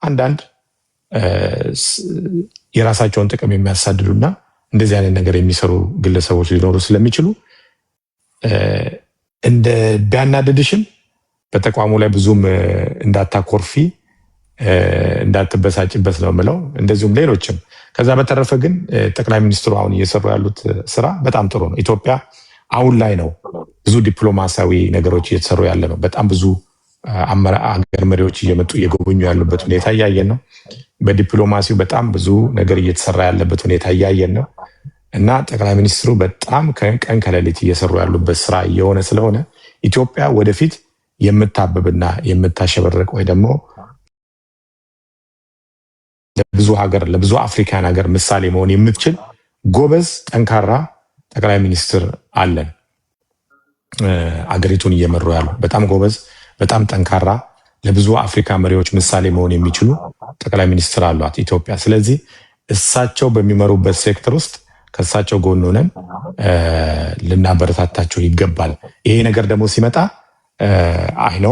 አንዳንድ የራሳቸውን ጥቅም የሚያሳድዱና እንደዚህ አይነት ነገር የሚሰሩ ግለሰቦች ሊኖሩ ስለሚችሉ እንደ ቢያናደድሽም በተቋሙ ላይ ብዙም እንዳታኮርፊ እንዳትበሳጭበት ነው የምለው። እንደዚሁም ሌሎችም። ከዛ በተረፈ ግን ጠቅላይ ሚኒስትሩ አሁን እየሰሩ ያሉት ስራ በጣም ጥሩ ነው። ኢትዮጵያ አሁን ላይ ነው ብዙ ዲፕሎማሲያዊ ነገሮች እየተሰሩ ያለ ነው። በጣም ብዙ አገር መሪዎች እየመጡ እየጎበኙ ያሉበት ሁኔታ እያየን ነው። በዲፕሎማሲው በጣም ብዙ ነገር እየተሰራ ያለበት ሁኔታ እያየን ነው እና ጠቅላይ ሚኒስትሩ በጣም ቀን ከሌሊት እየሰሩ ያሉበት ስራ እየሆነ ስለሆነ ኢትዮጵያ ወደፊት የምታብብና የምታሸበረቅ ወይ ደግሞ ለብዙ አፍሪካን ሀገር ምሳሌ መሆን የምትችል ጎበዝ ጠንካራ ጠቅላይ ሚኒስትር አለን። አገሪቱን እየመሩ ያሉ በጣም ጎበዝ በጣም ጠንካራ ለብዙ አፍሪካ መሪዎች ምሳሌ መሆን የሚችሉ ጠቅላይ ሚኒስትር አሏት ኢትዮጵያ። ስለዚህ እሳቸው በሚመሩበት ሴክተር ውስጥ ከእሳቸው ጎን ሆነን ልናበረታታቸው ይገባል። ይሄ ነገር ደግሞ ሲመጣ አይኖ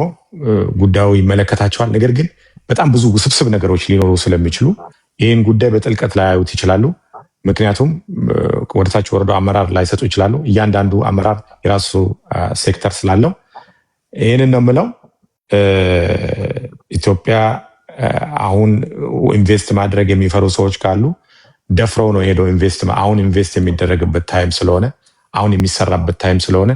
ጉዳዩ ይመለከታቸዋል። ነገር ግን በጣም ብዙ ውስብስብ ነገሮች ሊኖሩ ስለሚችሉ ይህን ጉዳይ በጥልቀት ላያዩት ይችላሉ። ምክንያቱም ወደታች ወረዶ አመራር ላይሰጡ ይችላሉ። እያንዳንዱ አመራር የራሱ ሴክተር ስላለው ይህንን ነው የምለው። ኢትዮጵያ አሁን ኢንቨስት ማድረግ የሚፈሩ ሰዎች ካሉ ደፍረው ነው ሄደው አሁን ኢንቨስት የሚደረግበት ታይም ስለሆነ አሁን የሚሰራበት ታይም ስለሆነ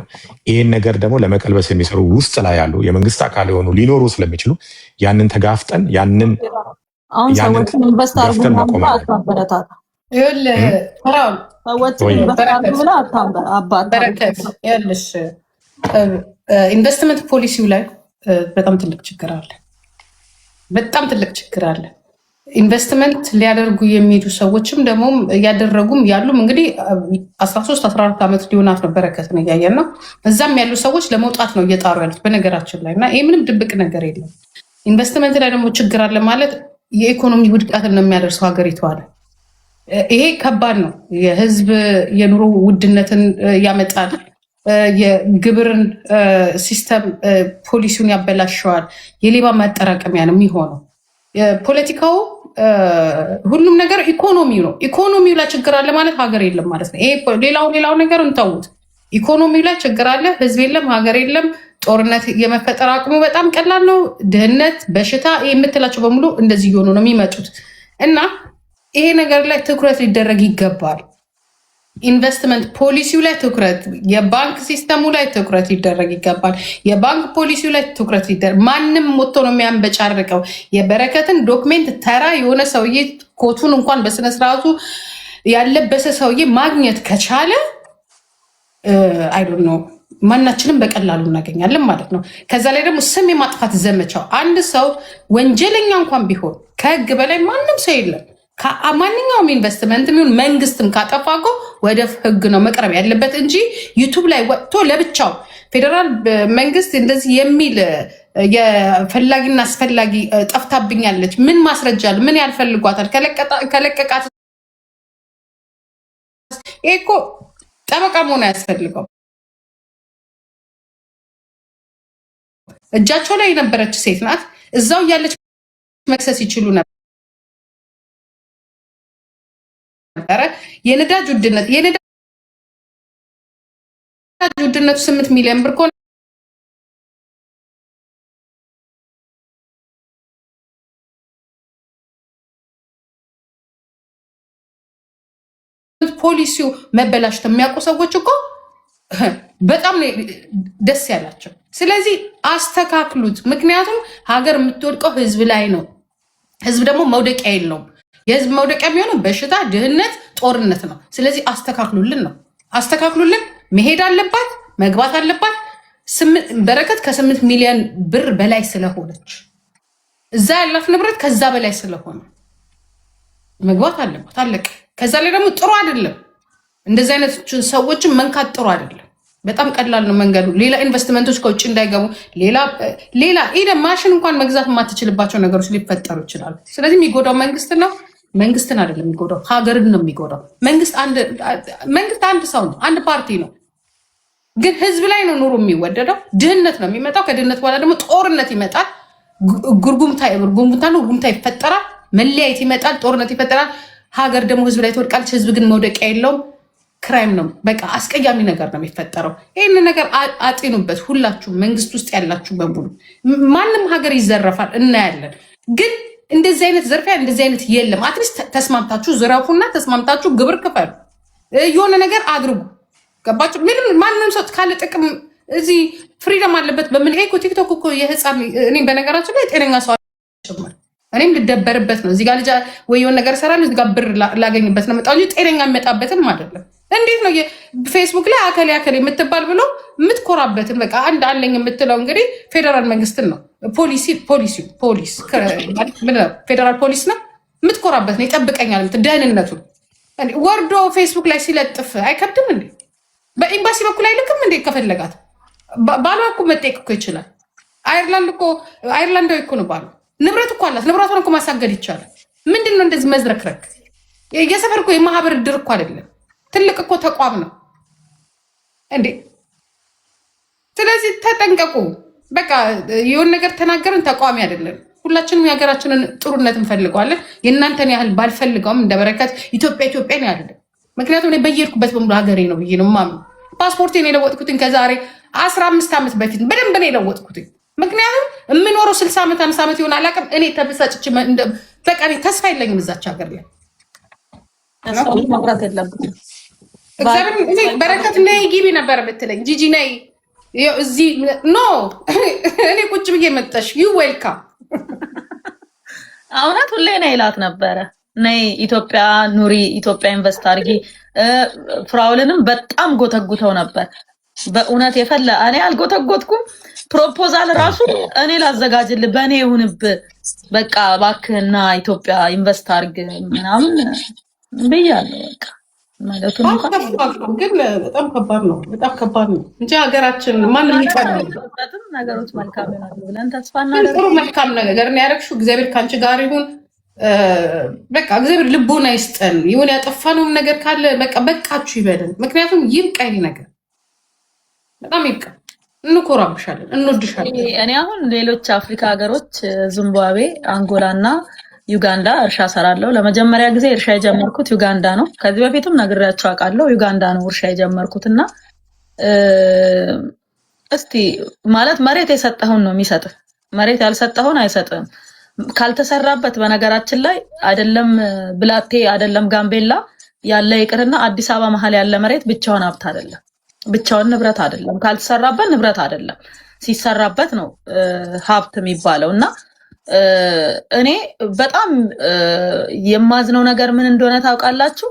ይህን ነገር ደግሞ ለመቀልበስ የሚሰሩ ውስጥ ላይ ያሉ የመንግስት አካል የሆኑ ሊኖሩ ስለሚችሉ ያንን ተጋፍጠን ያንን አሁን ሰዎችን ኢንቨስት አድርጉ ማለት አበረታታ ኢንቨስትመንት ፖሊሲው ላይ በጣም ትልቅ ችግር አለ። በጣም ትልቅ ችግር አለ። ኢንቨስትመንት ሊያደርጉ የሚሄዱ ሰዎችም ደግሞ እያደረጉም ያሉም እንግዲህ 13-14 ዓመት ሊሆናት ነው በረከት ነው እያየን ነው። እዛም ያሉ ሰዎች ለመውጣት ነው እየጣሩ ያሉት በነገራችን ላይ እና ይህ ምንም ድብቅ ነገር የለም። ኢንቨስትመንት ላይ ደግሞ ችግር አለ ማለት የኢኮኖሚ ውድቀትን ነው የሚያደርሰው ሀገሪቷ አለ። ይሄ ከባድ ነው። የህዝብ የኑሮ ውድነትን ያመጣል። የግብርን ሲስተም ፖሊሲውን ያበላሸዋል። የሌባ ማጠራቀሚያ ነው የሚሆነው። ፖለቲካው ሁሉም ነገር ኢኮኖሚው ነው። ኢኮኖሚው ላይ ችግር አለ ማለት ሀገር የለም ማለት ነው። ይሄ ሌላው ነገር እንተውት። ኢኮኖሚው ላይ ችግር አለ፣ ህዝብ የለም፣ ሀገር የለም። ጦርነት የመፈጠር አቅሙ በጣም ቀላል ነው። ድህነት፣ በሽታ የምትላቸው በሙሉ እንደዚህ እየሆኑ ነው የሚመጡት እና ይሄ ነገር ላይ ትኩረት ሊደረግ ይገባል። ኢንቨስትመንት ፖሊሲው ላይ ትኩረት፣ የባንክ ሲስተሙ ላይ ትኩረት ሊደረግ ይገባል። የባንክ ፖሊሲው ላይ ትኩረት ሊደረግ ማንም ሞቶ ነው የሚያንበጫርቀው። የበረከትን ዶክሜንት ተራ የሆነ ሰውዬ ኮቱን እንኳን በስነስርዓቱ ያለበሰ ሰውዬ ማግኘት ከቻለ አይዶን ነው ማናችንም በቀላሉ እናገኛለን ማለት ነው። ከዛ ላይ ደግሞ ስም የማጥፋት ዘመቻው አንድ ሰው ወንጀለኛ እንኳን ቢሆን ከህግ በላይ ማንም ሰው የለም። ማንኛውም ኢንቨስትመንት የሚሆን መንግስትም ካጠፋጎ ወደ ህግ ነው መቅረብ ያለበት እንጂ ዩቱብ ላይ ወጥቶ ለብቻው ፌዴራል መንግስት እንደዚህ የሚል የፈላጊና አስፈላጊ ጠፍታብኛለች ምን ማስረጃ አለ ምን ያልፈልጓታል ከለቀቃት እኮ ጠበቃ መሆን ያስፈልገው። እጃቸው ላይ የነበረች ሴት ናት። እዛው እያለች መክሰስ ይችሉ ነበር። የነዳጅ ውድነቱ 8 ሚሊዮን ብር ከሆነ ፖሊሲው መበላሽት የሚያውቁ ሰዎች እኮ በጣም ደስ ያላቸው። ስለዚህ አስተካክሉት። ምክንያቱም ሀገር የምትወድቀው ህዝብ ላይ ነው። ህዝብ ደግሞ መውደቂያ የለውም። የህዝብ መውደቂያ የሚሆነው በሽታ፣ ድህነት፣ ጦርነት ነው። ስለዚህ አስተካክሉልን ነው። አስተካክሉልን። መሄድ አለባት፣ መግባት አለባት። በረከት ከ8 ሚሊዮን ብር በላይ ስለሆነች እዛ ያላት ንብረት ከዛ በላይ ስለሆነ መግባት አለባት። አለቀ። ከዛ ላይ ደግሞ ጥሩ አይደለም። እንደዚህ አይነት ሰዎችን መንካት ጥሩ አይደለም። በጣም ቀላል ነው መንገዱ። ሌላ ኢንቨስትመንቶች ከውጭ እንዳይገቡ ሌላ ማሽን እንኳን መግዛት የማትችልባቸው ነገሮች ሊፈጠሩ ይችላሉ። ስለዚህ የሚጎዳው መንግስት ነው። መንግስትን አይደለም የሚጎዳው፣ ሀገርን ነው የሚጎዳው። መንግስት አንድ ሰው ነው፣ አንድ ፓርቲ ነው። ግን ህዝብ ላይ ነው ኑሮ የሚወደደው። ድህነት ነው የሚመጣው። ከድህነት በኋላ ደግሞ ጦርነት ይመጣል። ጉርጉምታ ይፈጠራል፣ መለያየት ይመጣል፣ ጦርነት ይፈጠራል። ሀገር ደግሞ ህዝብ ላይ ትወድቃለች። ህዝብ ግን መውደቂያ የለውም። ክራይም ነው። በቃ አስቀያሚ ነገር ነው የሚፈጠረው። ይህን ነገር አጢኑበት ሁላችሁ፣ መንግስት ውስጥ ያላችሁ በሙሉ። ማንም ሀገር ይዘረፋል እናያለን፣ ግን እንደዚህ አይነት ዘርፊያ እንደዚህ አይነት የለም። አትሊስት ተስማምታችሁ ዝረፉና ተስማምታችሁ ግብር ክፈሉ፣ የሆነ ነገር አድርጉ። ገባችሁ? ምንም ማንም ሰው ካለ ጥቅም እዚህ ፍሪደም አለበት። በምን እኮ ቲክቶክ እኮ የህፃን እኔ በነገራችን ላይ ጤነኛ ሰው ጭምር እኔም ልደበርበት ነው። እዚህ ጋር ልጅ ወይ የሆነ ነገር እሰራለሁ፣ እዚህ ጋር ብር ላገኝበት ነው መጣ እንጂ ጤነኛ የሚመጣበትም አይደለም። እንዴት ነው ፌስቡክ ላይ አከሌ አከሌ የምትባል ብሎ የምትኮራበትን በቃ አንድ አለኝ የምትለው እንግዲህ ፌዴራል መንግስትን ነው ፖሊስ ፌዴራል ፖሊስ ነው የምትኮራበት ነው። ይጠብቀኛል ደህንነቱን ወርዶ ፌስቡክ ላይ ሲለጥፍ አይከብድም እንዴ? በኤምባሲ በኩል አይልክም እንዴ? ከፈለጋት ባሏ እኮ መጠየቅ እኮ ይችላል። አይርላንዳዊ እኮ ነው ባሏ። ንብረት እኮ አላት። ንብረቷን እኮ ማሳገድ ይቻላል። ምንድን ነው እንደዚህ መዝረክረክ? የሰፈር እኮ የማህበር እድር እኮ አይደለም፣ ትልቅ እኮ ተቋም ነው እንዴ። ስለዚህ ተጠንቀቁ። በቃ የሆነ ነገር ተናገርን ተቋሚ አይደለም። ሁላችንም የሀገራችንን ጥሩነት እንፈልገዋለን። የእናንተን ያህል ባልፈልገውም እንደ በረከት ኢትዮጵያ ነው ያለ። ምክንያቱም እኔ በየሄድኩበት በሙሉ ሀገሬ ነው ብዬ ነው የማምነው። ፓስፖርቴን የለወጥኩትን ከዛሬ 15 ዓመት በፊት በደንብ ነው የለወጥኩትን። ምክንያቱም የምኖረው 60 ዓመት 50 ዓመት ይሆን አላውቅም። እኔ ተበሳጭቼ በቃ ተስፋ የለኝም እዛች ሀገር ላይ ማብራት የለብንም። በረከት ነይ ግቢ ነበር የምትለኝ ጂጂ ነይ እዚህ ኖ እኔ ቁጭ ብዬ መጣሽ ዩ ዌልካም። እውነት ሁሌ ነይ ይላት ነበረ። ነይ ኢትዮጵያ ኑሪ፣ ኢትዮጵያ ኢንቨስት አድርጊ። ፍራውልንም በጣም ጎተጉተው ነበር በእውነት የፈለ እኔ አልጎተጎትኩም። ፕሮፖዛል ራሱ እኔ ላዘጋጅልህ በእኔ ይሁንብ በቃ እባክህና ኢትዮጵያ ኢንቨስት አድርግ ምናምን ብያለሁ። በቃ ማለቱ ግን በጣም ከባድ ነው፣ በጣም ከባድ ነው እንጂ ሀገራችን ማንም ይቀርም ነገሮች መልካም ይሆናሉ ብለን ተስፋ እናደርጋለን። ጥሩ መልካም ነገር ነው ያደረግሽው። እግዚአብሔር ከአንቺ ጋር ይሁን። በቃ እግዚአብሔር ልቦና ይስጠን። ይሁን ያጠፋነውም ነገር ካለ በቃ በቃችሁ ይበለን። ምክንያቱም ይብቃ ይሄ ነገር በጣም ይብቃ። እንኮራብሻለን፣ እንወድሻለን። እኔ አሁን ሌሎች አፍሪካ ሀገሮች ዚምባብዌ፣ አንጎላና ዩጋንዳ እርሻ ሰራለሁ። ለመጀመሪያ ጊዜ እርሻ የጀመርኩት ዩጋንዳ ነው። ከዚህ በፊትም ነግሬያቸው አውቃለሁ። ዩጋንዳ ነው እርሻ የጀመርኩትና እስቲ ማለት መሬት የሰጠኸውን ነው የሚሰጥህ፣ መሬት ያልሰጠኸውን አይሰጥህም ካልተሰራበት። በነገራችን ላይ አይደለም ብላቴ አይደለም ጋምቤላ ያለ ይቅርና አዲስ አበባ መሀል ያለ መሬት ብቻውን ሀብት አይደለም፣ ብቻውን ንብረት አይደለም። ካልተሰራበት ንብረት አይደለም፣ ሲሰራበት ነው ሀብት የሚባለው። እና እኔ በጣም የማዝነው ነገር ምን እንደሆነ ታውቃላችሁ?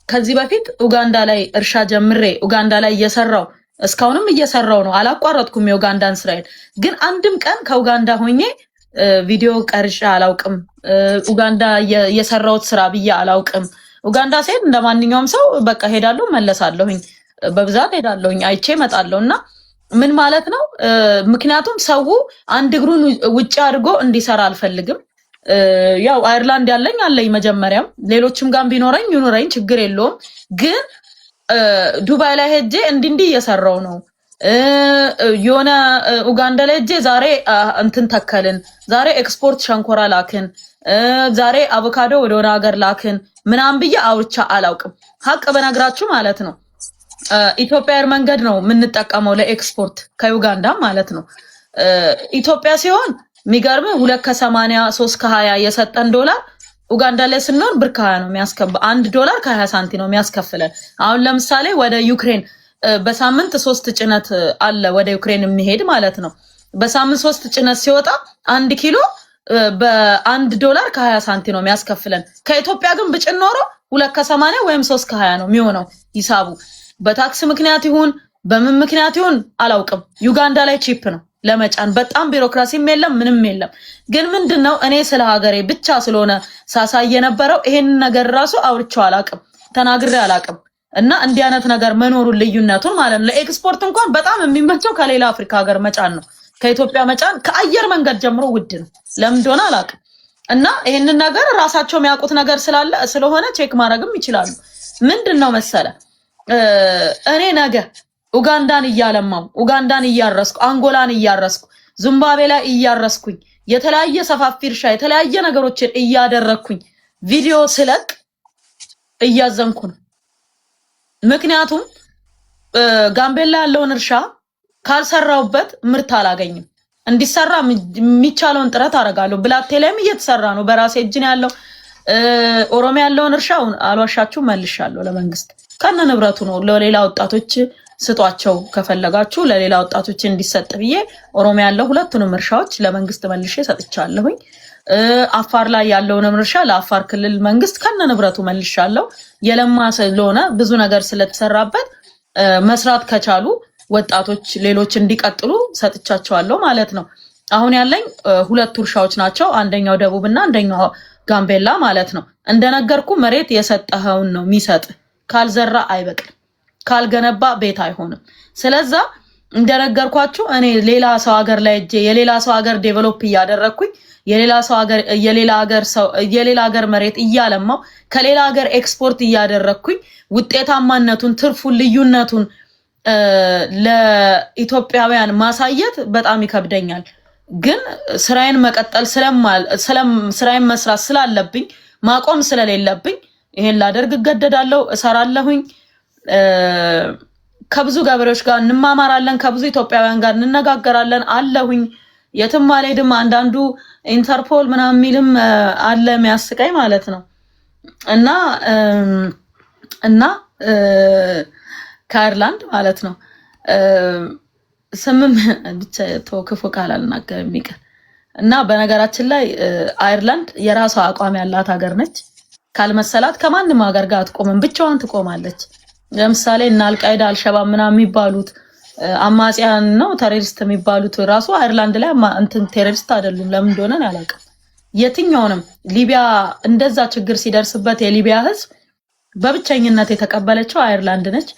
ከዚህ በፊት ኡጋንዳ ላይ እርሻ ጀምሬ ኡጋንዳ ላይ እየሰራው እስካሁንም እየሰራው ነው፣ አላቋረጥኩም የኡጋንዳን ስራዬን። ግን አንድም ቀን ከኡጋንዳ ሆኜ ቪዲዮ ቀርጬ አላውቅም። ኡጋንዳ የሰራውት ስራ ብዬ አላውቅም። ኡጋንዳ ሲሄድ እንደማንኛውም ሰው በቃ ሄዳለሁ መለሳለሁኝ፣ በብዛት ሄዳለሁኝ፣ አይቼ እመጣለሁ። እና ምን ማለት ነው? ምክንያቱም ሰው አንድ እግሩን ውጭ አድርጎ እንዲሰራ አልፈልግም። ያው አይርላንድ ያለኝ አለኝ መጀመሪያም፣ ሌሎችም ጋር ቢኖረኝ ይኖረኝ ችግር የለውም። ግን ዱባይ ላይ ሄጄ እንዲህ እየሰራው ነው። የሆነ ኡጋንዳ ላይ ሄጄ ዛሬ እንትን ተከልን፣ ዛሬ ኤክስፖርት ሸንኮራ ላክን፣ ዛሬ አቮካዶ ወደ ሆነ ሀገር ላክን ምናምን ብዬ አውርቻ አላውቅም። ሀቅ በነግራችሁ ማለት ነው። ኢትዮጵያ አየር መንገድ ነው የምንጠቀመው ለኤክስፖርት ከዩጋንዳ ማለት ነው። ኢትዮጵያ ሲሆን የሚገርም 2.80 3.20 የሰጠን ዶላር ኡጋንዳ ላይ ስንሆን ብር ከ20 ነው የሚያስከፍል። $1 ከ20 ሳንቲ ነው የሚያስከፍለን። አሁን ለምሳሌ ወደ ዩክሬን በሳምንት 3 ጭነት አለ ወደ ዩክሬን የሚሄድ ማለት ነው። በሳምንት 3 ጭነት ሲወጣ 1 ኪሎ $1 ከ20 ሳንቲ ነው የሚያስከፍለን። ከኢትዮጵያ ግን ብጭን ኖሮ 2.80 ወይም 3.20 ነው የሚሆነው ሂሳቡ። በታክስ ምክንያት ይሁን በምን ምክንያት ይሁን አላውቅም። ዩጋንዳ ላይ ቺፕ ነው ለመጫን፣ በጣም ቢሮክራሲም የለም ምንም የለም። ግን ምንድነው እኔ ስለ ሀገሬ ብቻ ስለሆነ ሳሳይ የነበረው ይሄን ነገር ራሱ አውርቼው አላውቅም፣ ተናግሬ አላውቅም። እና እንዲህ አይነት ነገር መኖሩን ልዩነቱን ማለት ነው። ለኤክስፖርት እንኳን በጣም የሚመቸው ከሌላ አፍሪካ ሀገር መጫን ነው። ከኢትዮጵያ መጫን ከአየር መንገድ ጀምሮ ውድ ነው። ለምን እንደሆነ አላውቅም። እና ይሄንን ነገር ራሳቸው የሚያውቁት ነገር ስለሆነ ቼክ ማድረግም ይችላሉ። ምንድነው መሰለ እኔ ነገ ኡጋንዳን እያለማው ኡጋንዳን እያረስኩ አንጎላን እያረስኩ ዚምባብዌ ላይ እያረስኩኝ የተለያየ ሰፋፊ እርሻ የተለያየ ነገሮችን እያደረኩኝ ቪዲዮ ስለቅ እያዘንኩ ነው። ምክንያቱም ጋምቤላ ያለውን እርሻ ካልሰራውበት ምርት አላገኝም። እንዲሰራ የሚቻለውን ጥረት አደርጋለሁ። ብላቴ ላይም እየተሰራ ነው። በራሴ እጅ ነው ያለው። ኦሮሚያ ያለውን እርሻ አልዋሻችሁ መልሻለሁ ለመንግስት ከነ ንብረቱ ነው። ለሌላ ወጣቶች ስጧቸው ከፈለጋችሁ ለሌላ ወጣቶች እንዲሰጥ ብዬ ኦሮሚያ ያለው ሁለቱንም እርሻዎች ለመንግስት መልሼ ሰጥቻለሁኝ። አፋር ላይ ያለውን እርሻ ለአፋር ክልል መንግስት ከነ ንብረቱ መልሻለሁ። የለማ ስለሆነ ብዙ ነገር ስለተሰራበት መስራት ከቻሉ ወጣቶች ሌሎች እንዲቀጥሉ ሰጥቻቸዋለሁ ማለት ነው። አሁን ያለኝ ሁለት እርሻዎች ናቸው። አንደኛው ደቡብና አንደኛው ጋምቤላ ማለት ነው። እንደነገርኩ መሬት የሰጠኸውን ነው የሚሰጥ። ካልዘራ አይበቅም፣ ካልገነባ ቤት አይሆንም። ስለዛ እንደነገርኳችሁ እኔ ሌላ ሰው ሀገር ላይ እጄ የሌላ ሰው ሀገር ዴቨሎፕ እያደረኩኝ የሌላ ሀገር መሬት እያለማው ከሌላ ሀገር ኤክስፖርት እያደረኩኝ ውጤታማነቱን ትርፉን ልዩነቱን ለኢትዮጵያውያን ማሳየት በጣም ይከብደኛል። ግን ስራዬን መቀጠል ስራዬን መስራት ስላለብኝ ማቆም ስለሌለብኝ ይሄን ላደርግ እገደዳለሁ፣ እሰራለሁኝ። ከብዙ ገበሬዎች ጋር እንማማራለን፣ ከብዙ ኢትዮጵያውያን ጋር እንነጋገራለን አለሁኝ። የትም አልሄድም። አንዳንዱ ኢንተርፖል ምናምን የሚልም አለ የሚያስቀኝ ማለት ነው። እና ከአይርላንድ ማለት ነው ስምም ብቻ ተወክፎ ቃል አልናገርም ይቀር እና በነገራችን ላይ አይርላንድ የራሷ አቋም ያላት ሀገር ነች። ካልመሰላት ከማንም ሀገር ጋር አትቆምም፣ ብቻዋን ትቆማለች። ለምሳሌ እና አልቃይዳ አልሸባብ ምናምን የሚባሉት አማጺያን ነው ቴሮሪስት የሚባሉት ራሱ አይርላንድ ላይ እንትን ቴሮሪስት አይደሉም። ለምን እንደሆነ አላውቅም። የትኛውንም ሊቢያ እንደዛ ችግር ሲደርስበት የሊቢያ ህዝብ በብቸኝነት የተቀበለችው አይርላንድ ነች።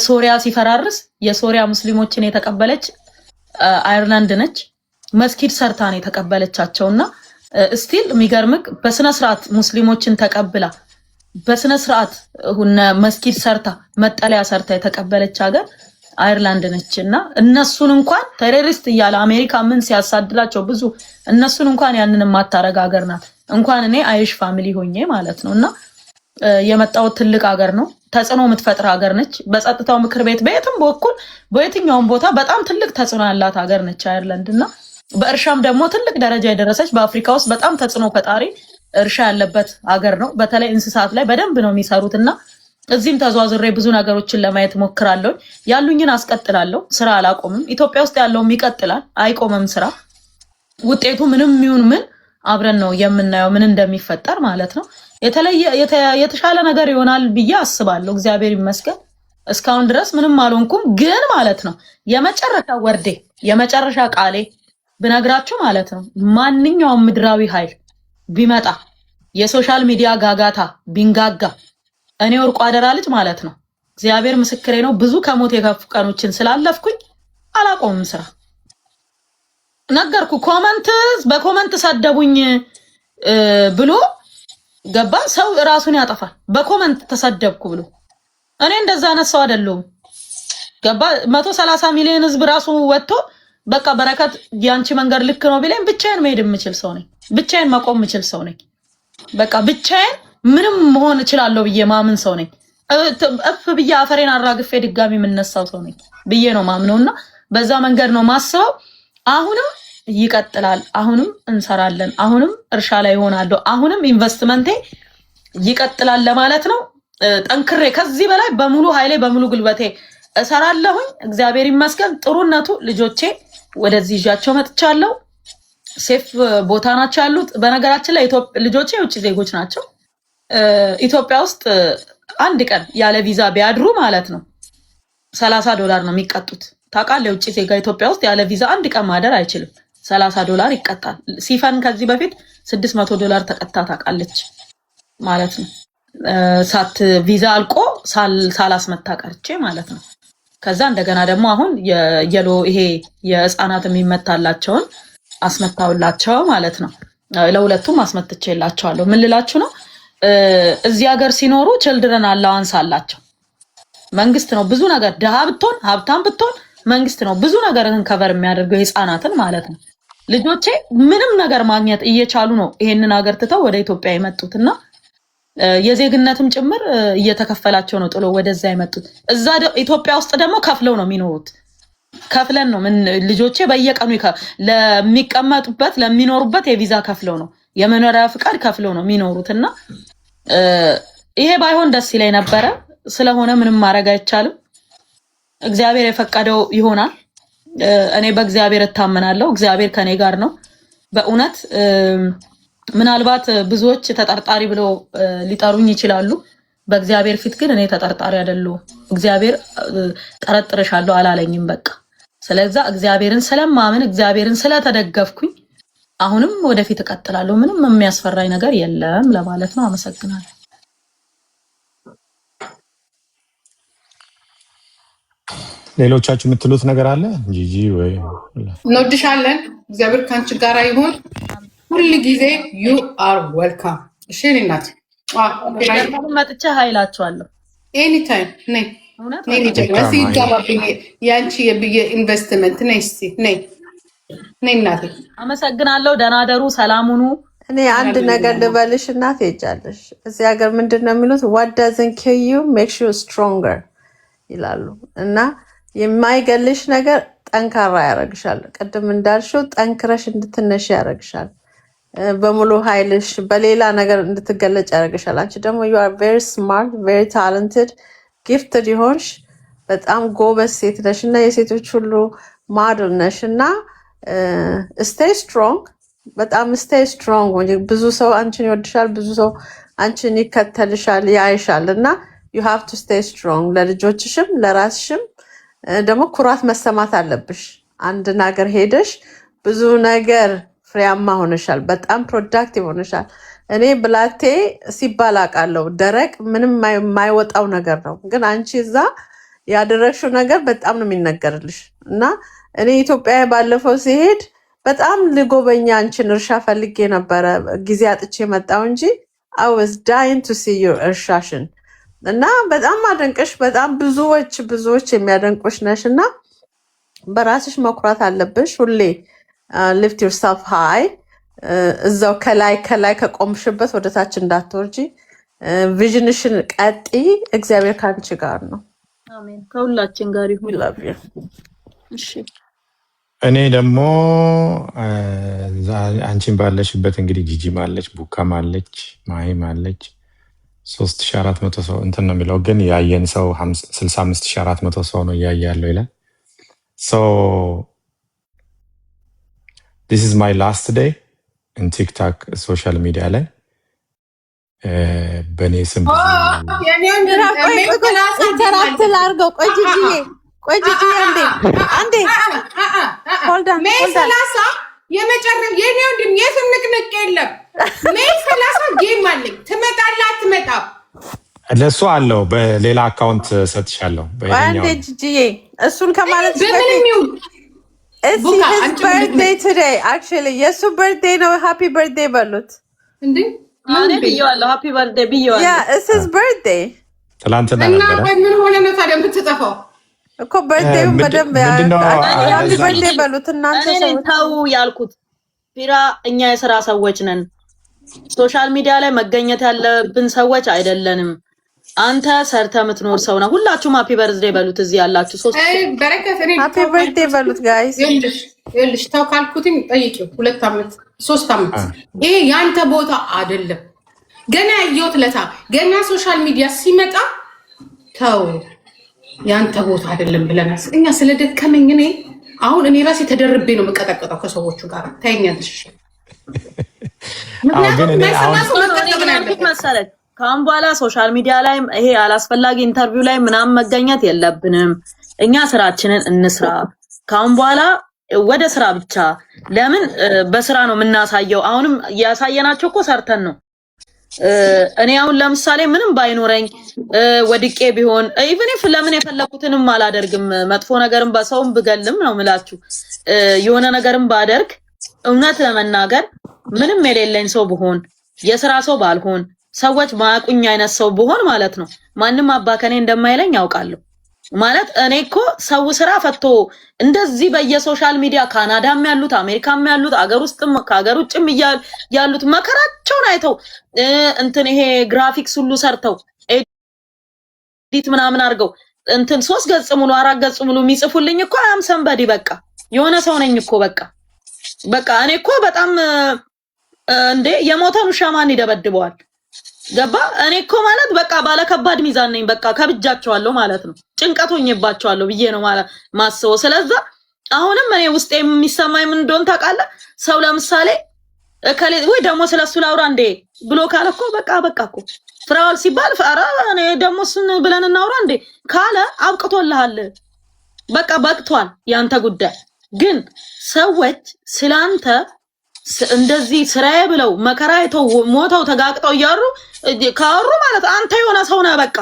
ሶሪያ ሲፈራርስ የሶሪያ ሙስሊሞችን የተቀበለች አይርላንድ ነች። መስጊድ ሰርታን የተቀበለቻቸውና ስቲል የሚገርምክ በስነ ስርዓት ሙስሊሞችን ተቀብላ በስነ ስርዓት መስጊድ ሰርታ መጠለያ ሰርታ የተቀበለች ሀገር አይርላንድ ነችና እነሱን እንኳን ቴሮሪስት እያለ አሜሪካ ምን ሲያሳድላቸው ብዙ እነሱን እንኳን ያንን ማታረጋ ሀገር ናት። እንኳን እኔ አይሽ ፋሚሊ ሆኜ ማለት ነውና የመጣው ትልቅ ሀገር ነው። ተጽዕኖ የምትፈጥር ሀገር ነች። በጸጥታው ምክር ቤት በየትም በኩል በየትኛውም ቦታ በጣም ትልቅ ተጽዕኖ ያላት ሀገር ነች አይርላንድና በእርሻም ደግሞ ትልቅ ደረጃ የደረሰች በአፍሪካ ውስጥ በጣም ተጽዕኖ ፈጣሪ እርሻ ያለበት ሀገር ነው። በተለይ እንስሳት ላይ በደንብ ነው የሚሰሩትና እዚህም ተዟዙሬ ብዙ ነገሮችን ለማየት ሞክራለሁ። ያሉኝን አስቀጥላለሁ። ስራ አላቆምም። ኢትዮጵያ ውስጥ ያለውም ይቀጥላል፣ አይቆምም ስራ። ውጤቱ ምንም ይሁን ምን አብረን ነው የምናየው ምን እንደሚፈጠር ማለት ነው። የተሻለ ነገር ይሆናል ብዬ አስባለሁ። እግዚአብሔር ይመስገን እስካሁን ድረስ ምንም አልሆንኩም። ግን ማለት ነው የመጨረሻ ወርዴ የመጨረሻ ቃሌ ብነግራችሁ ማለት ነው ማንኛውም ምድራዊ ኃይል ቢመጣ የሶሻል ሚዲያ ጋጋታ ቢንጋጋ እኔ ወርቁ አደራ ልጅ ማለት ነው እግዚአብሔር ምስክሬ ነው ብዙ ከሞት የከፉ ቀኖችን ስላለፍኩኝ አላቆምም ስራ። ነገርኩ። በኮመንት ሰደቡኝ ብሎ ገባ ሰው ራሱን ያጠፋል። በኮመንት ተሰደብኩ ብሎ እኔ እንደዛ ነሳው አይደለም። ገባ 130 ሚሊዮን ህዝብ ራሱ ወጥቶ በቃ በረከት ያንቺ መንገድ ልክ ነው ቢለኝ ብቻዬን መሄድ የምችል ሰው ነኝ። ብቻዬን መቆም የምችል ሰው ነኝ። በቃ ብቻዬን ምንም መሆን እችላለሁ ብዬ ማምን ሰው ነኝ። እፍ ብዬ አፈሬን አራግፌ ድጋሚ የምነሳው ሰው ነኝ ብዬ ነው ማምነውና በዛ መንገድ ነው ማስበው። አሁንም ይቀጥላል። አሁንም እንሰራለን። አሁንም እርሻ ላይ ሆናለሁ። አሁንም ኢንቨስትመንቴ ይቀጥላል ለማለት ነው። ጠንክሬ ከዚህ በላይ በሙሉ ኃይሌ በሙሉ ጉልበቴ እሰራለሁኝ። እግዚአብሔር ይመስገን። ጥሩነቱ ልጆቼ ወደዚህ ይዣቸው መጥቻለሁ። ሴፍ ቦታ ናቸው ያሉት። በነገራችን ላይ ልጆቼ የውጭ ዜጎች ናቸው። ኢትዮጵያ ውስጥ አንድ ቀን ያለ ቪዛ ቢያድሩ ማለት ነው $30 ነው የሚቀጡት። ታውቃለህ? የውጭ ዜጋ ኢትዮጵያ ውስጥ ያለ ቪዛ አንድ ቀን ማደር አይችልም። $30 ይቀጣል። ሲፈን ከዚህ በፊት $600 ተቀጣ ታውቃለች ማለት ነው። ቪዛ አልቆ ሳላስመታ ቀርቼ ማለት ነው። ከዛ እንደገና ደግሞ አሁን ይሄ የህፃናት የሚመታላቸውን አስመታውላቸው ማለት ነው። ለሁለቱም አስመትቼላቸዋለሁ። ምን ልላችሁ ነው? እዚህ ሀገር ሲኖሩ ችልድረን አላዋንስ አላቸው። መንግስት ነው ብዙ ነገር ድሃ ብትሆን ሀብታም ብትሆን መንግስት ነው ብዙ ነገርን ከቨር የሚያደርገው ህፃናትን ማለት ነው። ልጆቼ ምንም ነገር ማግኘት እየቻሉ ነው ይሄንን ሀገር ትተው ወደ ኢትዮጵያ የመጡትና የዜግነትም ጭምር እየተከፈላቸው ነው ጥሎ ወደዛ የመጡት። እዛ ኢትዮጵያ ውስጥ ደግሞ ከፍለው ነው የሚኖሩት። ከፍለን ነው ምን ልጆቼ በየቀኑ ለሚቀመጡበት ለሚኖሩበት የቪዛ ከፍለው ነው የመኖሪያ ፍቃድ ከፍለው ነው የሚኖሩትና ይሄ ባይሆን ደስ ይለኝ ነበረ። ስለሆነ ምንም ማድረግ አይቻልም። እግዚአብሔር የፈቀደው ይሆናል። እኔ በእግዚአብሔር እታመናለሁ። እግዚአብሔር ከኔ ጋር ነው በእውነት። ምናልባት ብዙዎች ተጠርጣሪ ብለው ሊጠሩኝ ይችላሉ። በእግዚአብሔር ፊት ግን እኔ ተጠርጣሪ አይደለሁም። እግዚአብሔር ጠረጥርሻለሁ አላለኝም። በቃ ስለዚህ እግዚአብሔርን ስለማምን እግዚአብሔርን ስለተደገፍኩኝ አሁንም ወደፊት እቀጥላለሁ። ምንም የሚያስፈራኝ ነገር የለም ለማለት ነው። አመሰግናለሁ። ሌሎቻችሁ የምትሉት ነገር አለ? ጂጂ ወይ እንወድሻለን። እግዚአብሔር ካንቺ ጋር ይሁን ሁሉ ጊዜ። ዩ አር ዌልካም። እሺ እናት መጥቼ ኃይላችኋለሁ ኤኒታይም ነይ ነይ ጀግና ይጋባብኝ ያንቺ የኢንቨስትመንት ነይ እስቲ ነይ ነይ እናቴ። አመሰግናለሁ። ደህና ደሩ። ሰላም ሁኑ። እኔ አንድ ነገር ልበልሽ እናቴ ሄጃለሽ። እዚህ ሀገር ምንድን ነው የሚሉት? what doesn't kill you makes you stronger ይላሉ። እና የማይገልሽ ነገር ጠንካራ ያደርግሻል። ቅድም እንዳልሽው ጠንክረሽ እንድትነሽ ያደርግሻል። በሙሉ ኃይልሽ በሌላ ነገር እንድትገለጭ ያደርግሻል። አንቺ ደግሞ you are very smart, very talented, gifted ይሆንሽ በጣም ጎበዝ ሴት ነሽ እና የሴቶች ሁሉ ማድል ነሽ እና stay strong፣ በጣም stay strong። ብዙ ሰው አንቺን ይወድሻል፣ ብዙ ሰው አንቺን ይከተልሻል፣ ያይሻል እና you have to stay strong። ለልጆችሽም ለራስሽም ደግሞ ኩራት መሰማት አለብሽ። አንድ ነገር ሄደሽ ብዙ ነገር ፍሬያማ ሆነሻል፣ በጣም ፕሮዳክቲቭ ሆነሻል። እኔ ብላቴ ሲባል አውቃለሁ፣ ደረቅ ምንም የማይወጣው ነገር ነው። ግን አንቺ እዛ ያደረግሽው ነገር በጣም ነው የሚነገርልሽ እና እኔ ኢትዮጵያ ባለፈው ሲሄድ በጣም ልጎበኛ አንቺን እርሻ ፈልጌ ነበረ፣ ጊዜ አጥቼ መጣሁ እንጂ I was dying to see your እርሻሽን እና በጣም አደንቅሽ። በጣም ብዙዎች የሚያደንቁሽ ነሽ እና በራስሽ መኩራት አለብሽ። ሁሌ lift yourself high። እዛው ከላይ ከቆምሽበት ወደ ታች እንዳትወርጂ። ቪዥንሽን ቀጢ። እግዚአብሔር ካንቺ ጋር ነው። አሜን። ከሁላችን ጋር ይሁን። love you። እሺ እኔ ደግሞ አንቺን ባለሽበት እንግዲህ ጂጂም አለች፣ ቡካም አለች፣ ማሂም አለች። 3400 ሰው እንትን ነው የሚለው ግን ያየን ሰው 65400 ሰው ነው እያየ ያለው ይላል። so this is my last day in TikTok ሶሻል ሚዲያ ላይ በኔ ስም ኢንተራክት ላድርገው። ቆይ ጂጂዬ አንዴ ሆልድ ኦን ሜይ 30 የመጨረሻ የኔ ወንድም የትም ንቅንቅ የለም። ሜይ 30 ጌም አለኝ። ትመጣለህ አትመጣም? ለሱ አለው በሌላ አካውንት ሰጥሻለሁ። አንዴ ጂጂዬ እሱን ከማለት በምንም ይሁን it's his birthday today actually የሱ birthday ነው። happy birthday በሉት እንዴ። እኔ ብየዋለሁ ሃፒ በርዝዴይ ብየዋለሁ። yeah it's his birthday ትላንትና እና ነበረ ምን ሆነ ነው ታዲያ የምትጠፋው እኮ birthday-ውን በደንብ happy birthday በሉት እናንተ እኔ ተው ያልኩት ፊራ። እኛ የሥራ ሰዎች ነን። ሶሻል ሚዲያ ላይ መገኘት ያለብን ሰዎች አይደለንም። አንተ ሰርተ የምትኖር ሰው ነው። ሁላችሁም ሃፒ በርዝዴይ በሉት። እዚህ ያላችሁ ሶስት በረከት እኔ ሃፒ በርዝዴይ በሉት ጋይስ። ይኸውልሽ ተው ካልኩትኝ ጠይቂው 2 ዓመት 3 ዓመት ይሄ ያንተ ቦታ አይደለም። ገና ያየሁት ለታ ገና ሶሻል ሚዲያ ሲመጣ ተው ያንተ ቦታ አይደለም ብለናል። እኛ ስለደከመኝ እኔ አሁን እኔ ራሴ ተደርቤ ነው የምቀጠቀጠው ከሰዎቹ ጋር ታይኛለሽ። ግን እኔ አሁን መሰለኝ ከአሁን በኋላ ሶሻል ሚዲያ ላይ ይሄ አላስፈላጊ ኢንተርቪው ላይ ምናምን መገኘት የለብንም። እኛ ስራችንን እንስራ። ከአሁን በኋላ ወደ ስራ ብቻ። ለምን በስራ ነው የምናሳየው። አሁንም ያሳየናቸው እኮ ሰርተን ነው። እኔ አሁን ለምሳሌ ምንም ባይኖረኝ ወድቄ ቢሆን ኢቭን ኢፍ ለምን የፈለኩትንም አላደርግም። መጥፎ ነገርም በሰውም ብገልም ነው ምላችሁ የሆነ ነገርም ባደርግ እውነት ለመናገር ምንም የሌለኝ ሰው ብሆን የስራ ሰው ባልሆን ሰዎች ማያቁኝ አይነት ሰው ብሆን ማለት ነው ማንም አባከኔ እንደማይለኝ ያውቃለሁ። ማለት እኔ እኮ ሰው ስራ ፈቶ እንደዚህ በየሶሻል ሚዲያ ካናዳም ያሉት አሜሪካም ያሉት አገር ውስጥም ከአገር ውጭም ያሉት መከራቸውን አይተው እንትን ይሄ ግራፊክስ ሁሉ ሰርተው ኤዲት ምናምን አድርገው እንትን 3 ገጽ ሙሉ 4 ገጽ ሙሉ የሚጽፉልኝ እኮ አም ሰንበዲ በቃ የሆነ ሰው ነኝ እኮ በቃ እኔ እኮ በጣም እንዴ የሞተን ውሻ ማን ይደበድበዋል? ገባ? እኔ እኮ ማለት በቃ ባለከባድ ሚዛን ነኝ። በቃ ከብጃቸዋለሁ ማለት ነው። ጭንቀቶኝባቸዋለሁ ብዬ ነው ማለት ማስበው። ስለዛ አሁንም እኔ ውስጥ የሚሰማኝ ምን እንደሆነ ታውቃለህ? ሰው ለምሳሌ ወይ ደግሞ ስለሱ ላውራ እንዴ ብሎ ካለ እኮ በቃ እኮ ፍራውል ሲባል ኧረ እኔ ደግሞ እሱን ብለን እናውራ እንዴ ካለ አብቅቶልሃል። በቃ በቅቷል ያንተ ጉዳይ። ግን ሰዎች ስላንተ እንደዚህ ስራዬ ብለው መከራይተው ሞተው ተጋግጠው እያሩ ካወሩ ማለት አንተ የሆነ ሰው ነህ። በቃ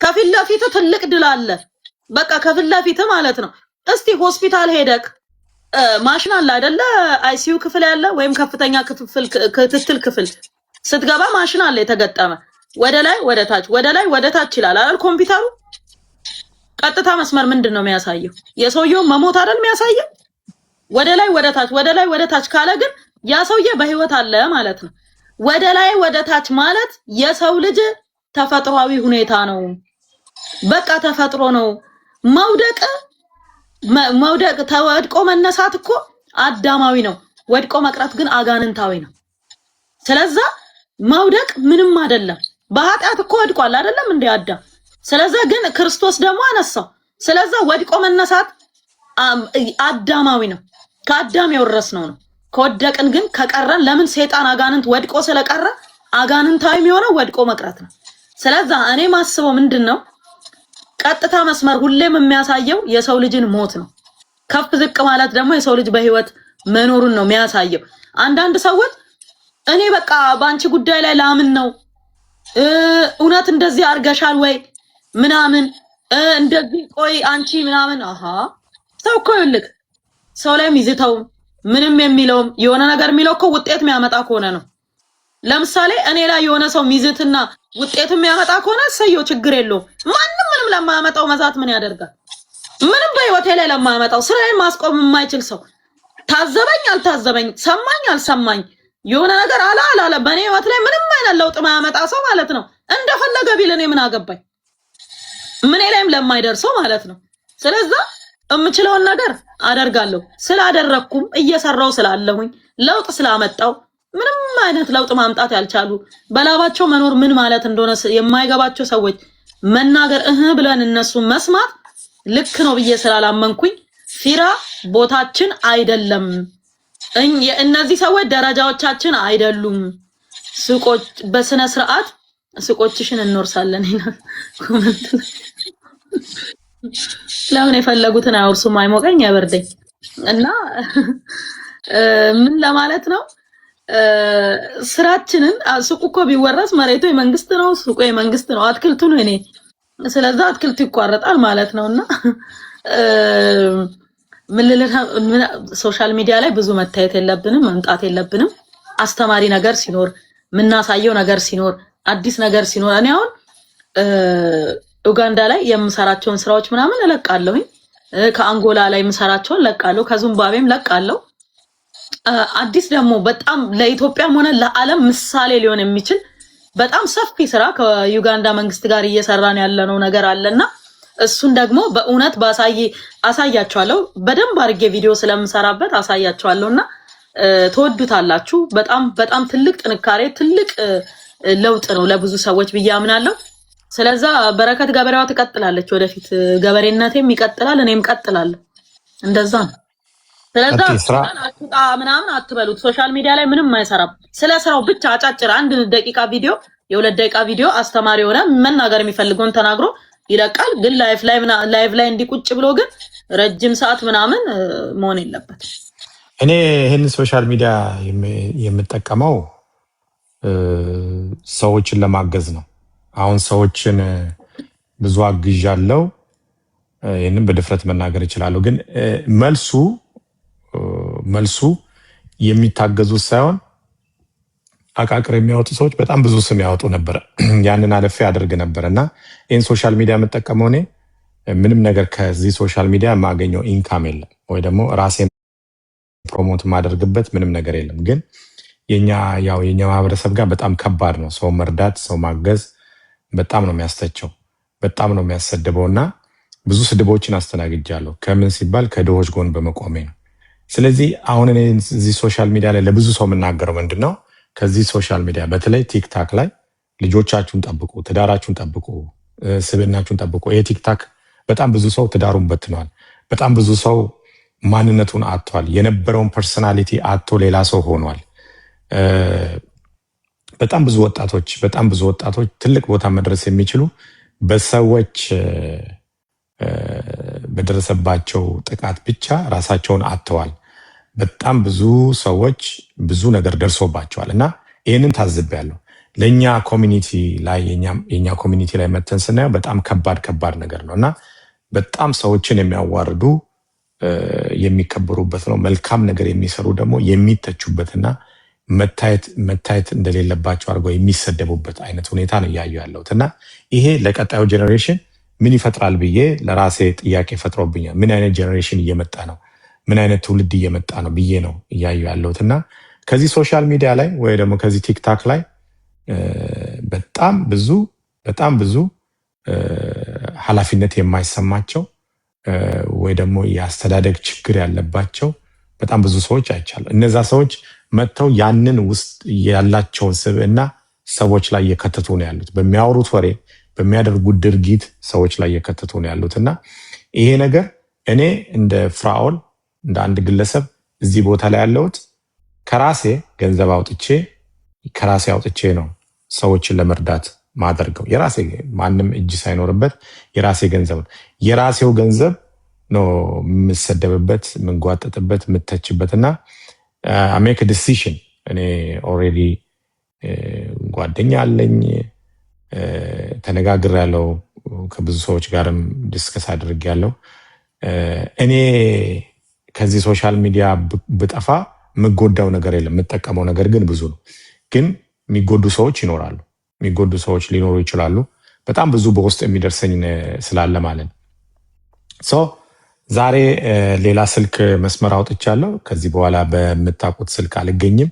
ከፊት ለፊት ትልቅ ድል አለ። በቃ ከፊት ለፊት ማለት ነው። እስቲ ሆስፒታል ሄደክ ማሽን አለ አይደለ? አይሲዩ ክፍል ያለ ወይም ከፍተኛ ክትትል ክፍል ስትገባ ማሽን አለ የተገጠመ ወደ ላይ ወደ ታች ወደ ላይ ወደ ታች ይላል አይደል? ኮምፒውተሩ ቀጥታ መስመር ምንድነው የሚያሳየው? የሰውየው መሞት አይደል የሚያሳየው? ወደ ላይ ወደ ታች ወደ ላይ ወደ ታች ካለ ግን ያ ሰውዬ በህይወት አለ ማለት ነው። ወደ ላይ ወደ ታች ማለት የሰው ልጅ ተፈጥሯዊ ሁኔታ ነው። በቃ ተፈጥሮ ነው። መውደቅ ተወድቆ መነሳት እኮ አዳማዊ ነው። ወድቆ መቅረት ግን አጋንንታዊ ነው። ስለዛ መውደቅ ምንም አይደለም። በኃጢአት እኮ ወድቋል አይደለም እንዴ አዳም? ስለዛ ግን ክርስቶስ ደግሞ አነሳው። ስለዛ ወድቆ መነሳት አዳማዊ ነው። ከአዳም የወረስነው ነው። ከወደቅን ግን ከቀረን ለምን ሰይጣን አጋንንት ወድቆ ስለቀረ አጋንንታዊ የሚሆነው ወድቆ መቅረት ነው። ስለዛ እኔ ማስበው ምንድነው ቀጥታ መስመር ሁሌም የሚያሳየው የሰው ልጅን ሞት ነው። ከፍ ዝቅ ማለት ደግሞ የሰው ልጅ በህይወት መኖሩን ነው የሚያሳየው። አንዳንድ ሰዎች እኔ በቃ ባንቺ ጉዳይ ላይ ላምን ነው እውነት እንደዚህ አርገሻል ወይ ምናምን እንደዚህ ቆይ አንቺ ምናምን ሰው እኮ ይልክ ሰው ላይ ይዝተው ምንም የሚለውም የሆነ ነገር የሚለው እኮ ውጤት የሚያመጣ ከሆነ ነው። ለምሳሌ እኔ ላይ የሆነ ሰው ሚዝትና ውጤት የሚያመጣ ከሆነ ሰየው ችግር የለውም። ማንም ምንም ለማያመጣው መዛት ምን ያደርጋል? ምንም በህይወቴ ላይ ለማያመጣው ስራዬን ማስቆም የማይችል ሰው ታዘበኝ አልታዘበኝ ሰማኝ አልሰማኝ የሆነ ነገር አላለ በእኔ ህይወት ላይ ምንም አይነት ለውጥ ማያመጣ ሰው ማለት ነው እንደፈለገ ቢል እኔ ምን አገባኝ? ምን ላይም ለማይደርሰው ማለት ነው። ስለዚህ እምችለውን ነገር አደርጋለሁ። ስላደረኩም እየሰራው ስላለሁኝ ለውጥ ስላመጣው ምንም አይነት ለውጥ ማምጣት ያልቻሉ በላባቸው መኖር ምን ማለት እንደሆነ የማይገባቸው ሰዎች መናገር ብለን እነሱ መስማት ልክ ነው ብዬ ስላላመንኩኝ ፊራ ቦታችን አይደለም። እነዚህ ሰዎች ደረጃዎቻችን አይደሉም። ሱቆች በስነ ስርዓት ሱቆችሽን እንወርሳለን ይላል ኮሜንት። ለምን የፈለጉትን አይወርሱም? አይሞቀኝ አይበርደኝ። እና ምን ለማለት ነው ስራችንን ሱቁ እኮ ቢወረስ መሬቱ የመንግስት ነው፣ ሱቁ የመንግስት ነው፣ አትክልቱ ነው እኔ። ስለዚህ አትክልቱ ይቋረጣል ማለት ነውና ሶሻል ሚዲያ ላይ ብዙ መታየት የለብንም፣ መምጣት የለብንም። አስተማሪ ነገር ሲኖር ምናሳየው ነገር ሲኖር አዲስ ነገር ሲኖር እኔ አሁን ኡጋንዳ ላይ የምሰራቸውን ስራዎች ምናምን እለቃለሁኝ። ከአንጎላ ላይ የምሰራቸውን ለቃለሁ፣ ከዚምባብዌም ለቃለሁ። አዲስ ደግሞ በጣም ለኢትዮጵያም ሆነ ለዓለም ምሳሌ ሊሆን የሚችል በጣም ሰፊ ስራ ከዩጋንዳ መንግስት ጋር እየሰራን ያለነው ነገር አለና እሱን ደግሞ በእውነት አሳያችኋለሁ። በደንብ አድርጌ ቪዲዮ ስለምሰራበት አሳያችኋለሁና ተወዱታላችሁ። በጣም ትልቅ ጥንካሬ ትልቅ ለውጥ ነው ለብዙ ሰዎች ብዬ አምናለሁ። ስለዛ በረከት ገበሬዋ ትቀጥላለች፣ ወደፊት ገበሬነቴም ይቀጥላል፣ እኔም ቀጥላለሁ። እንደዛ ነው። ስለዛ አጥጣ ምናምን አትበሉት። ሶሻል ሚዲያ ላይ ምንም አይሰራም። ስለ ስራው ብቻ አጫጭር 1 ደቂቃ ቪዲዮ የ2 ደቂቃ ቪዲዮ አስተማሪ ሆነ መናገር የሚፈልገውን ተናግሮ ይለቃል። ግን ላይቭ ላይ እንዲቁጭ ብሎ ግን ረጅም ሰዓት ምናምን መሆን የለበት። እኔ ይሄን ሶሻል ሚዲያ የምጠቀመው ሰዎችን ለማገዝ ነው። አሁን ሰዎችን ብዙ አግዣለሁ፣ ይሄንን በድፍረት መናገር እችላለሁ። ግን መልሱ የሚታገዙት ሳይሆን አቃቅር የሚያወጡ ሰዎች በጣም ብዙ ስም ያወጡ ነበር። ያንን አለፌ አደርግ ነበር እና ይህን ሶሻል ሚዲያ የምጠቀመው እኔ ምንም ነገር ከዚህ ሶሻል ሚዲያ የማገኘው ኢንካም የለም፣ ወይ ደግሞ ራሴን ፕሮሞት የማደርግበት ምንም ነገር የለም። ግን የኛ ማህበረሰብ ጋር በጣም ከባድ ነው። ሰው መርዳት፣ ሰው ማገዝ በጣም ነው የሚያስተቸው፣ በጣም ነው የሚያሰድበው እና ብዙ ስድቦችን አስተናግጃለሁ። ከምን ሲባል ከድሆች ጎን በመቆሜ ነው። ስለዚህ አሁን እኔ እዚህ ሶሻል ሚዲያ ላይ ለብዙ ሰው የምናገረው ምንድን ነው፣ ከዚህ ሶሻል ሚዲያ በተለይ ቲክታክ ላይ ልጆቻችሁን ጠብቁ፣ ትዳራችሁን ጠብቁ፣ ስብዕናችሁን ጠብቁ። ይሄ ቲክታክ በጣም ብዙ ሰው ትዳሩን በትኗል። በጣም ብዙ ሰው ማንነቱን አጥቷል። የነበረውን ፐርሰናሊቲ አጥቶ ሌላ ሰው ሆኗል። በጣም ብዙ ወጣቶች ትልቅ ቦታ መድረስ የሚችሉ በሰዎች በደረሰባቸው ጥቃት ብቻ ራሳቸውን አጥተዋል። በጣም ብዙ ሰዎች ብዙ ነገር ደርሶባቸዋል እና ይህንን ታዝቤያለሁ። ለእኛ ኮሚኒቲ ላይ መተን ስናየው በጣም ከባድ ነገር ነው እና በጣም ሰዎችን የሚያዋርዱ የሚከበሩበት ነው። መልካም ነገር የሚሰሩ ደግሞ የሚተቹበትና መታየት እንደሌለባቸው አድርገው የሚሰደቡበት አይነት ሁኔታ ነው እያዩ ያለሁት እና ይሄ ለቀጣዩ ጄኔሬሽን ምን ይፈጥራል ብዬ ለራሴ ጥያቄ ፈጥሮብኛል። ምን አይነት ጄኔሬሽን እየመጣ ነው፣ ምን አይነት ትውልድ እየመጣ ነው ብዬ ነው እያዩ ያለሁት እና ከዚህ ሶሻል ሚዲያ ላይ ወይ ደግሞ ከዚህ ቲክታክ ላይ በጣም ብዙ ኃላፊነት የማይሰማቸው ወይ ደግሞ የአስተዳደግ ችግር ያለባቸው በጣም ብዙ ሰዎች አይቻለሁ። እነዛ ሰዎች መጥተው ያንን ውስጥ ያላቸውን ስብዕና ሰዎች ላይ እየከተቱ ነው ያሉት። በሚያወሩት ወሬ፣ በሚያደርጉት ድርጊት ሰዎች ላይ እየከተቱ ነው ያሉት እና ይሄ ነገር እኔ እንደ ፍራኦል እንደ አንድ ግለሰብ እዚህ ቦታ ላይ ያለሁት ከራሴ ገንዘብ አውጥቼ ነው ሰዎችን ለመርዳት ማደርገው። የራሴ ማንም እጅ ሳይኖርበት የራሴ ገንዘብ ነው። የራሴው ገንዘብ ነው የምሰደብበት፣ የምንጓጠጥበት፣ የምተችበት እና ሜክ ዲሲሽን። እኔ ኦልሬዲ ጓደኛ አለኝ፣ ተነጋግሬያለሁ፣ ከብዙ ሰዎች ጋርም ዲስከስ አድርጌያለሁ። እኔ ከዚህ ሶሻል ሚዲያ ብጠፋ የምጎዳው ነገር የለም፣ የምጠቀመው ነገር ግን ብዙ ነው። ግን የሚጎዱ ሰዎች ይኖራሉ፣ የሚጎዱ ሰዎች ሊኖሩ ይችላሉ። በጣም ብዙ በውስጥ የሚደርሰኝ ስላለ ማለት ነው። ዛሬ ሌላ ስልክ መስመር አውጥቻለሁ። ከዚህ በኋላ በምታውቁት ስልክ አልገኝም።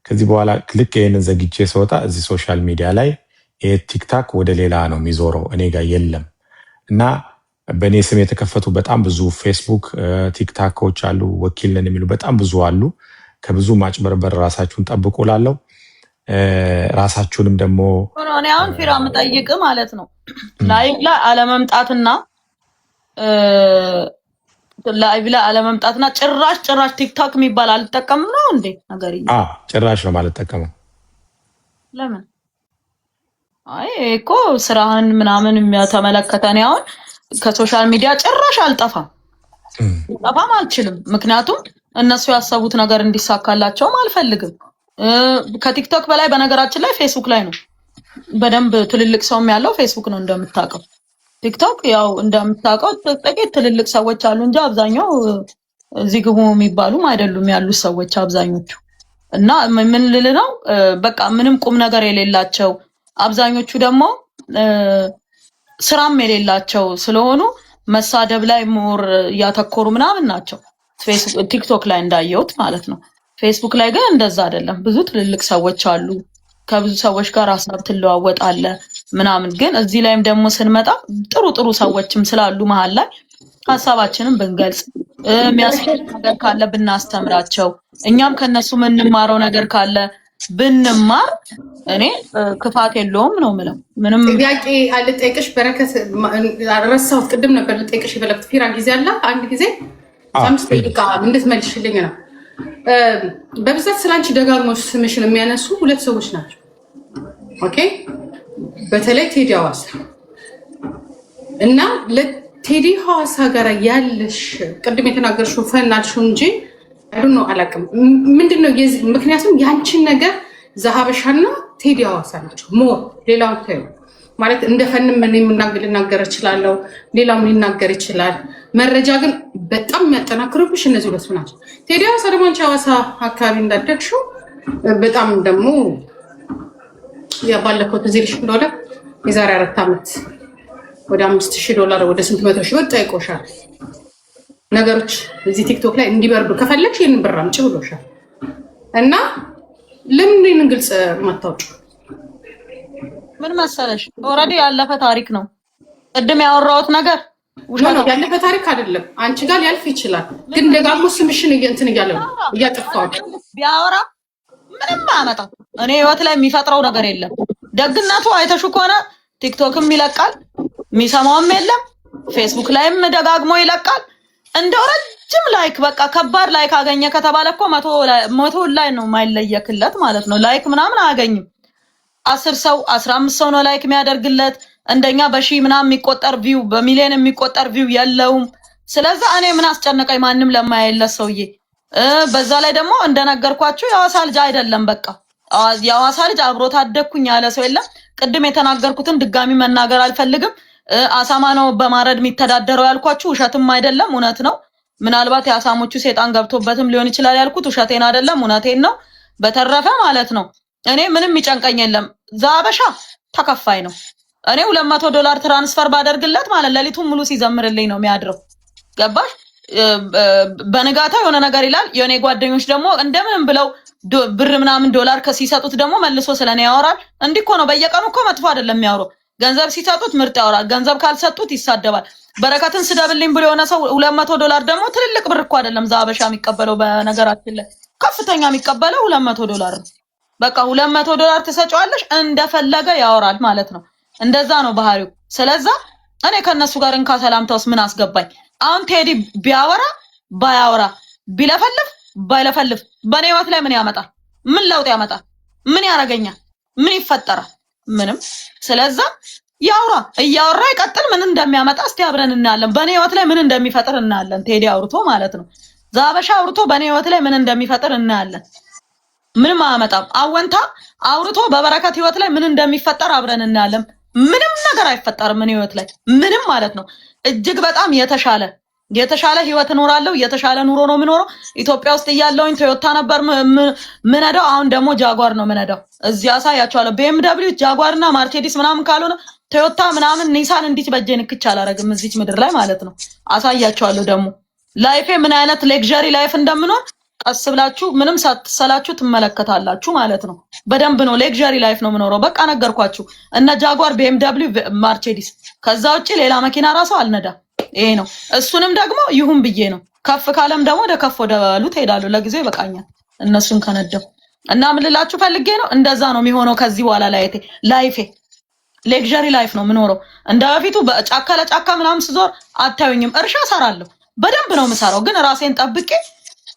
ከዚህ በኋላ ልክ ይህንን ዘግቼ ስወጣ እዚህ ሶሻል ሚዲያ ላይ ቲክታክ ወደ ሌላ ነው የሚዞረው፣ እኔ ጋር የለም እና በእኔ ስም የተከፈቱ በጣም ብዙ ፌስቡክ ቲክታኮች አሉ፣ ወኪል ነን የሚሉ በጣም ብዙ አሉ። ከብዙ ማጭበርበር ራሳችሁን ጠብቁ ላለው ራሳችሁንም ደግሞ እኔ አሁን ፊራ የምጠይቅ ማለት ነው ላይቭ ላይ አለመምጣትና ጭራሽ ቲክታክ የሚባል አልጠቀምም ነው እንዴ? ነገር ጭራሽ ነው ማለት ጠቀመው። ለምን? አይ እኮ ስራህን ምናምን የሚያተመለከተ ነው። አሁን ከሶሻል ሚዲያ ጭራሽ አልጠፋም አልችልም። ምክንያቱም እነሱ ያሰቡት ነገር እንዲሳካላቸውም አልፈልግም። ከቲክቶክ በላይ በነገራችን ላይ ፌስቡክ ላይ ነው በደንብ ትልልቅ ሰውም ያለው ፌስቡክ ነው እንደምታውቀው። ቲክቶክ ያው እንደምታውቀው ጥቂት ትልልቅ ሰዎች አሉ እንጂ አብዛኛው እዚህ ግቡ የሚባሉም አይደሉም ያሉት ሰዎች አብዛኞቹ። እና ምን ልል ነው በቃ ምንም ቁም ነገር የሌላቸው አብዛኞቹ ደግሞ ስራም የሌላቸው ስለሆኑ መሳደብ ላይ ሞር እያተኮሩ ምናምን ናቸው ቲክቶክ ላይ እንዳየሁት ማለት ነው። ፌስቡክ ላይ ግን እንደዛ አይደለም። ብዙ ትልልቅ ሰዎች አሉ፣ ከብዙ ሰዎች ጋር ሀሳብ ትለዋወጣለህ ምናምን። ግን እዚህ ላይም ደግሞ ስንመጣ ጥሩ ሰዎችም ስላሉ መሀል ላይ ሀሳባችንን ብንገልጽ የሚያስፈልግ ነገር ካለ ብናስተምራቸው፣ እኛም ከነሱ የምንማረው ነገር ካለ ብንማር እኔ ክፋት የለውም ነው የምለው። ምንም ጥያቄ አልጠይቅሽ በረከት ረሳሁት። ቅድም ነበር ልጠይቅሽ የፈለግኩት ፊራ ጊዜ አለ አንድ ጊዜ 5 ደቂቃ እንድትመልሽልኝ ነው። በብዛት ስላንቺ ደጋግሞ ስምሽን የሚያነሱ 2 ሰዎች ናቸው። ኦኬ፣ በተለይ ቴዲ ሐዋሳ እና ለቴዲ ሐዋሳ ጋር ያለሽ ቅድም የተናገርሽው ፈናልሽው እንጂ አይደል ነው አላውቅም። ምንድነው ምክንያቱም ያንቺን ነገር ዘሀበሻና ቴዲ ሐዋሳ ናቸው ሞር ሌላው ተይው ማለት እንደፈንም ምን ልናገር እችላለሁ፣ ሌላም ሊናገር ይችላል። መረጃ ግን በጣም የሚያጠናክሩብሽ እነዚህ 2 ናቸው። ቴዲ ሐዋሳ ደግሞ አንቺ ሐዋሳ አካባቢ እንዳደግሽው በጣም ደግሞ ያባለፈው ትዝ ይልሽ እንደሆነ የዛሬ 4 ዓመት ወደ $5,000 ወደ ስንት መቶ ሺህ ብር ጠይቆሻል። ነገሮች እዚህ ቲክቶክ ላይ እንዲበርዱ ከፈለግሽ ይህንን ብር አምጪ ብሎሻል። እና ለምን ግልጽ ማታወጩ? ምን መሰለሽ ኦልሬዲ ያለፈ ታሪክ ነው። ቅድም ያወራሁት ነገር ውሸት ነው። ያለፈ ታሪክ አይደለም። አንቺ ጋር ሊያልፍ ይችላል፣ ግን ደጋግሞ ስምሽን እንትን እያለ ነው እያጠፋው ቢያወራ ምንም አያመጣም። እኔ ህይወት ላይ የሚፈጥረው ነገር የለም። ደግነቱ አይተሹ ከሆነ ቲክቶክም ይለቃል፣ የሚሰማውም የለም። ፌስቡክ ላይም ደጋግሞ ይለቃል። እንደው ረጅም ላይክ በቃ ከባድ ላይክ አገኘ ከተባለ እኮ መቶ ላይ ነው የማይለየክለት ማለት ነው። ላይክ ምናምን አያገኝም። 10 ሰው 15 ሰው ነው ላይክ የሚያደርግለት። እንደኛ በሺህ ምናምን የሚቆጠር ቪው በሚሊዮን የሚቆጠር ቪው የለውም። ስለዚህ እኔ ምን አስጨነቀኝ ማንም ለማይለት ሰውዬ። በዛ ላይ ደግሞ እንደነገርኳችሁ የሐዋሳ ልጅ አይደለም። በቃ የሐዋሳ ልጅ አብሮት አደግኩኝ ያለ ሰው የለም። ቅድም የተናገርኩትን ድጋሚ መናገር አልፈልግም። አሳማ ነው በማረድ የሚተዳደረው ያልኳችሁ ውሸትም አይደለም፣ እውነት ነው። ምናልባት የአሳሞቹ ሴጣን ገብቶበትም ሊሆን ይችላል ያልኩት ውሸቴን አይደለም፣ እውነቴን ነው። በተረፈ ማለት ነው እኔ ምንም ይጨንቀኝ የለም። ዛበሻ ተከፋይ ነው። እኔ $200 ትራንስፈር ባደርግለት ማለት ሌሊቱን ሙሉ ሲዘምርልኝ ነው የሚያድረው። ገባሽ? በንጋታ የሆነ ነገር ይላል። የኔ ጓደኞች ደግሞ እንደምንም ብለው ብር ምናምን ዶላር ከሲሰጡት ደግሞ መልሶ ስለኔ ያወራል። እንዲህ እኮ ነው። በየቀኑ እኮ መጥፎ አይደለም የሚያወራው። ገንዘብ ሲሰጡት ምርጥ ያወራል፣ ገንዘብ ካልሰጡት ይሳደባል። በረከትን ስደብልኝ ብሎ የሆነ ሰው $200 ደግሞ ትልልቅ ብር እኮ አይደለም ዛበሻ የሚቀበለው። በነገራችን ላይ ከፍተኛ የሚቀበለው $200 ነው። በቃ $200 ትሰጪዋለሽ እንደፈለገ ያወራል ማለት ነው። እንደዛ ነው ባህሪው። ስለዛ እኔ ከነሱ ጋር እንካ ሰላምታውስ ምን አስገባኝ? አሁን ቴዲ ቢያወራ ባያወራ ቢለፈልፍ ባይለፈልፍ በኔ ህይወት ላይ ምን ያመጣል? ምን ለውጥ ያመጣል? ምን ያረጋኛል? ምን ይፈጠራል? ምንም። ስለዛ ያውራ፣ እያወራ ይቀጥል። ምን እንደሚያመጣ እስቲ አብረን እናያለን። በኔ ህይወት ላይ ምን እንደሚፈጥር እናያለን። ቴዲ አውርቶ ማለት ነው። ዛበሻ አውርቶ በኔ ህይወት ላይ ምን እንደሚፈጥር እናያለን። ምንም አያመጣም። አወንታ አውርቶ በበረከት ህይወት ላይ ምን እንደሚፈጠር አብረን እናያለን። ምንም ነገር አይፈጠርም ምን ህይወት ላይ ምንም ማለት ነው። እጅግ በጣም የተሻለ ህይወት እኖራለሁ። የተሻለ ኑሮ ነው የምኖረው። ኢትዮጵያ ውስጥ እያለሁኝ ቶዮታ ነበር ምነዳው። አሁን ደግሞ ጃጓር ነው ምነዳው። እዚህ አሳያችኋለሁ። BMW ጃጓርና ማርሴዲስ ምናምን ካልሆነ ቶዮታ ምናምን ኒሳን እንዲች በጄ ንክች አላረግም እዚች ምድር ላይ ማለት ነው። አሳያችኋለሁ ደግሞ ላይፌ ምን አይነት ሌክዠሪ ላይፍ እንደምኖር ቀስ ብላችሁ ምንም ሳትሰላችሁ ትመለከታላችሁ ማለት ነው። በደንብ ነው ሌክዠሪ ላይፍ ነው የምኖረው። በቃ ነገርኳችሁ። እነ ጃጓር BMW ማርሴዲስ፣ ከዛ ውጪ ሌላ መኪና ራሱ አልነዳም። ይሄ ነው። እሱንም ደግሞ ይሁን ብዬ ነው። ከፍ ካለም ደግሞ ወደ ከፍ ወደ ባሉት ሄዳለሁ። ለጊዜው ይበቃኛል እነሱን ከነደው እና ምን ልላችሁ ፈልጌ ነው። እንደዛ ነው የሚሆነው ከዚህ በኋላ ላይፌ ሌክዠሪ ላይፍ ነው የምኖረው። እንደ በፊቱ በጫካ ለጫካ ምናምን ስዞር አታዩኝም። እርሻ ሰራለሁ፣ በደንብ ነው የምሰራው። ግን ራሴን ጠብቄ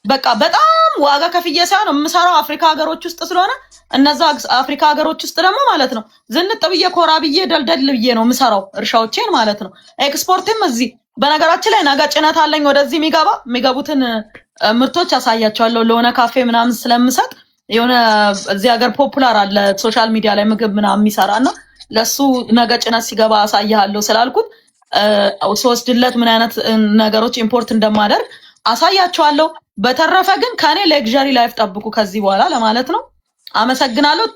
በቃ በጣም ዋጋ ከፍዬ ሳይሆን የምሰራው አፍሪካ ሀገሮች ውስጥ ስለሆነ እነዛ አፍሪካ ሀገሮች ውስጥ ደግሞ ማለት ነው ዝንጥ ብዬ ኮራ ብዬ ደልደል ብዬ ነው የምሰራው እርሻዎቼን ማለት ነው። ኤክስፖርትም እዚህ በነገራችን ላይ ነገ ጭነት አለኝ ወደዚህ የሚገቡትን ምርቶች ያሳያቸዋለሁ። ለሆነ ካፌ ምናምን ስለምሰጥ የሆነ እዚህ ሀገር ፖፑላር አለ ሶሻል ሚዲያ ላይ ምግብ ምናምን የሚሰራና ለሱ ነገ ጭነት ሲገባ አሳያለሁ ስላልኩት ስወስድለት ምን አይነት ነገሮች ኢምፖርት እንደማደርግ አሳያቸዋለሁ። በተረፈ ግን ከኔ ሌክዠሪ ላይፍ ጠብቁ ከዚህ በኋላ ለማለት ነው። አመሰግናለሁ።